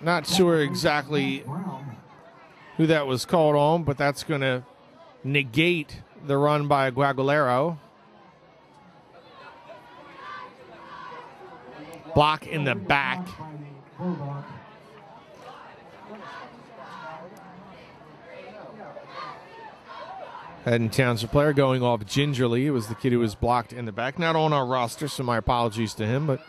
Not sure exactly who that was called on, but that's going to negate the run by Guagualero. Block in the back. Haddon Township player going off gingerly. It was the kid who was blocked in the back. Not on our roster, so my apologies to him. But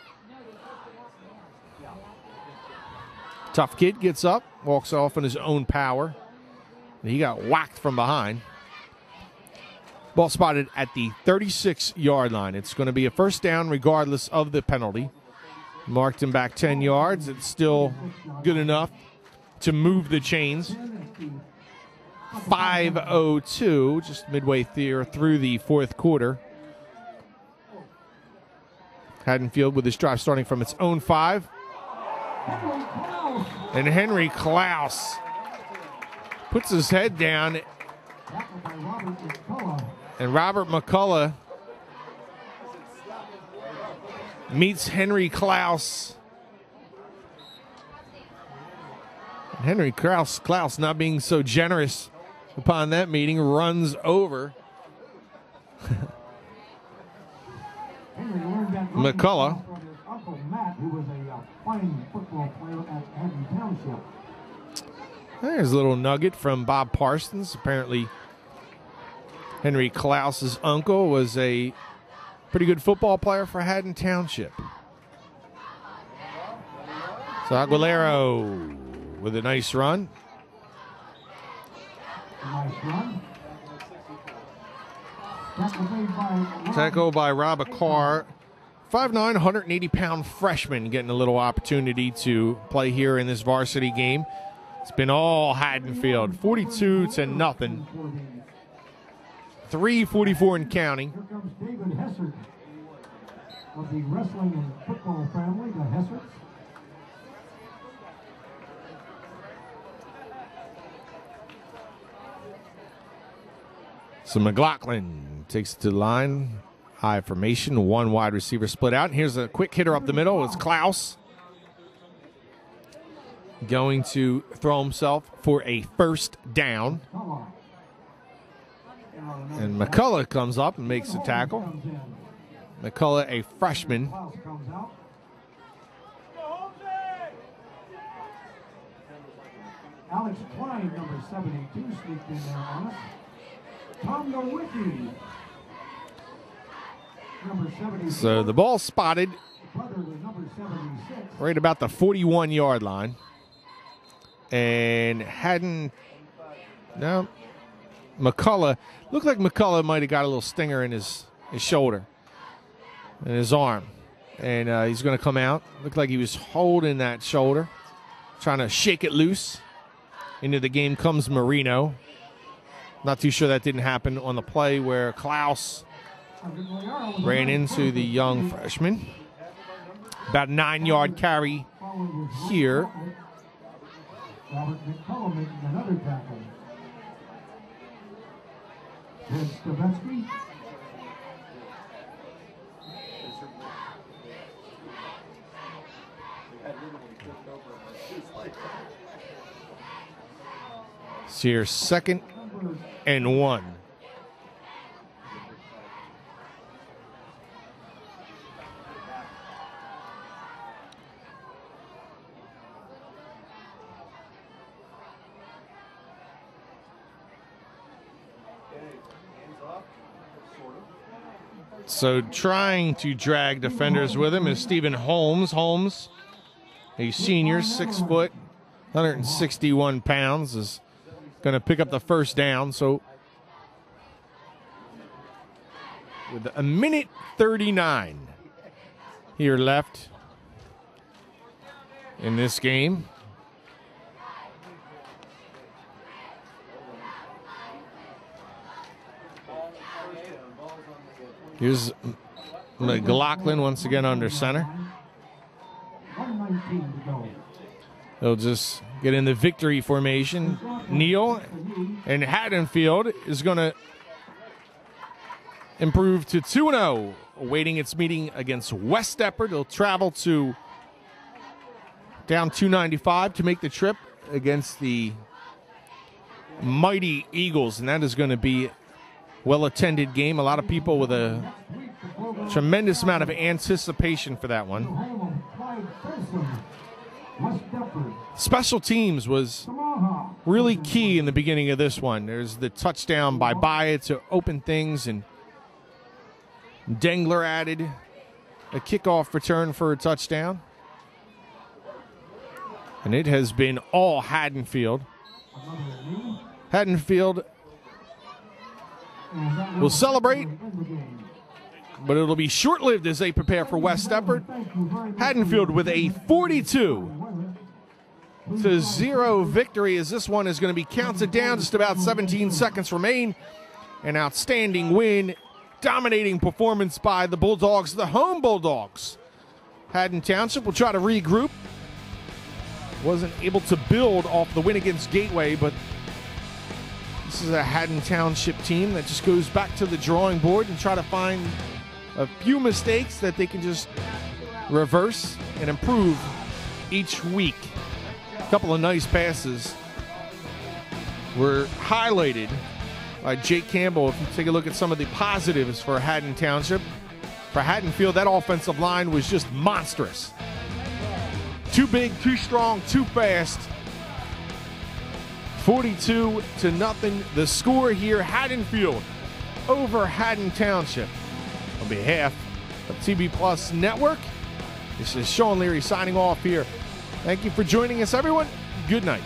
tough kid gets up, walks off in his own power. And he got whacked from behind. Ball spotted at the 36-yard line. It's going to be a first down regardless of the penalty. Marked him back 10 yards. It's still good enough to move the chains. 5:02, just midway through the fourth quarter. Haddonfield with his drive starting from its own 5. And Henry Klaus puts his head down. And Robert McCullough meets Henry Klaus. And Henry Klaus, not being so generous upon that meeting, runs over McCullough. Uncle Matt, who was a fine football player at Haddon Township. There's a little nugget from Bob Parsons. Apparently, Henry Klaus's uncle was a pretty good football player for Haddon Township. So Aguilera with a nice run. Tackle by Rob Carr. 5'9", 180-pound freshman getting a little opportunity to play here in this varsity game. It's been all Haddonfield, 42-0. 3:44 and counting. Here comes David Hessert of the wrestling and football family, the Hesserts. So McLaughlin takes it to the line. High formation, one wide receiver split out. Here's a quick hitter up the middle. It's Klaus. Going to throw himself for a first down. And McCullough comes up and makes the tackle. McCullough, a freshman. Alex Klein, number 72, sneaked in there on us. Tom Nowicki, number 76. So the ball spotted right about the 41-yard line. And McCullough, looked like McCullough might have got a little stinger in his shoulder, in his arm. And he's going to come out. Looked like he was holding that shoulder, trying to shake it loose. Into the game comes Marino. Not too sure that didn't happen on the play where Klaus ran into the young freshman. About a 9-yard carry here. Robert McCullough making another tackle. Ted Stavetsky. It's here 2nd and 1. So trying to drag defenders with him is Stephen Holmes. Holmes, a senior, 6 foot, 161 pounds, is going to pick up the first down. So with a minute 39 here left in this game. Here's McLaughlin once again under center. They'll just get in the victory formation. Neal and Haddonfield is going to improve to 2-0, awaiting its meeting against West Deptford. They'll travel to down 295 to make the trip against the mighty Eagles, and that is going to be well-attended game. A lot of people with a tremendous amount of anticipation for that one. Special teams was really key in the beginning of this one. There's the touchdown by Byatt to open things, and Dengler added a kickoff return for a touchdown. And it has been all Haddonfield. Haddonfield will celebrate, but it'll be short-lived as they prepare for West Deptford. Haddonfield with a 42-0 victory, as this one is going to be counted down. Just about 17 seconds remain. An outstanding win, dominating performance by the Bulldogs, the home Bulldogs. Haddon Township will try to regroup. Wasn't able to build off the win against Gateway, but this is a Haddon Township team that just goes back to the drawing board and try to find a few mistakes that they can just reverse and improve each week. A couple of nice passes were highlighted by Jake Campbell. If you take a look at some of the positives for Haddon Township, for Haddonfield, that offensive line was just monstrous. Too big, too strong, too fast. 42-0 the score here. Haddonfield over Haddon Township. On behalf of TV Plus Network, this is Sean Leary signing off here. Thank you for joining us, everyone. Good night.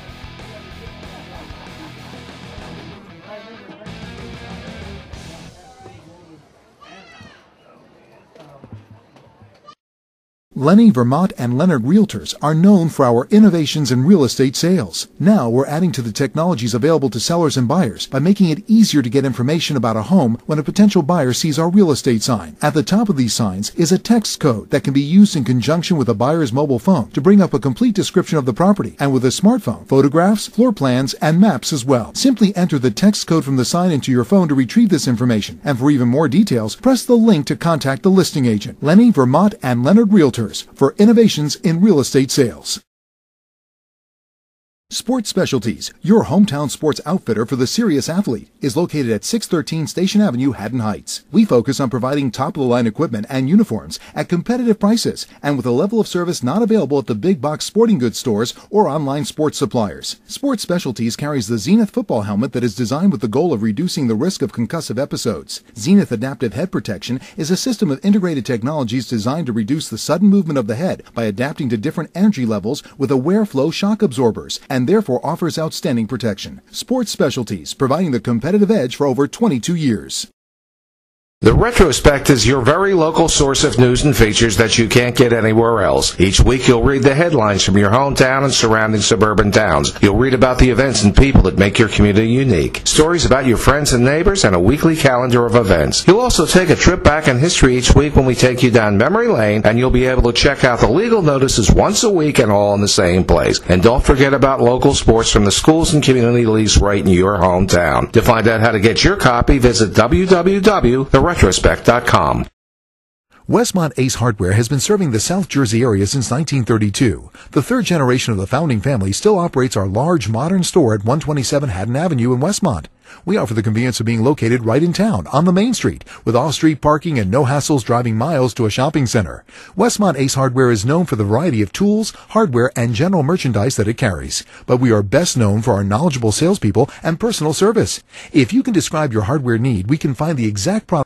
Lenny, Vermont, and Leonard Realtors are known for our innovations in real estate sales. Now we're adding to the technologies available to sellers and buyers by making it easier to get information about a home when a potential buyer sees our real estate sign. At the top of these signs is a text code that can be used in conjunction with a buyer's mobile phone to bring up a complete description of the property, and with a smartphone, photographs, floor plans, and maps as well. Simply enter the text code from the sign into your phone to retrieve this information, and for even more details, press the link to contact the listing agent. Lenny, Vermont, and Leonard Realtors, for innovations in real estate sales. Sports Specialties, your hometown sports outfitter for the serious athlete, is located at 613 Station Avenue, Haddon Heights. We focus on providing top-of-the-line equipment and uniforms at competitive prices and with a level of service not available at the big box sporting goods stores or online sports suppliers. Sports Specialties carries the Zenith football helmet that is designed with the goal of reducing the risk of concussive episodes. Zenith Adaptive Head Protection is a system of integrated technologies designed to reduce the sudden movement of the head by adapting to different energy levels with aware flow shock absorbers, and therefore offers outstanding protection. Sports Specialties, providing the competitive edge for over 22 years. The Retrospect is your very local source of news and features that you can't get anywhere else. Each week you'll read the headlines from your hometown and surrounding suburban towns. You'll read about the events and people that make your community unique. Stories about your friends and neighbors, and a weekly calendar of events. You'll also take a trip back in history each week when we take you down memory lane, and you'll be able to check out the legal notices once a week and all in the same place. And don't forget about local sports from the schools and community leagues right in your hometown. To find out how to get your copy, visit www.theretrospect.com. Westmont Ace Hardware has been serving the South Jersey area since 1932. The third generation of the founding family still operates our large modern store at 127 Haddon Avenue in Westmont. We offer the convenience of being located right in town on the main street with off-street parking and no hassles driving miles to a shopping center. Westmont Ace Hardware is known for the variety of tools, hardware, and general merchandise that it carries. But we are best known for our knowledgeable salespeople and personal service. If you can describe your hardware need, we can find the exact product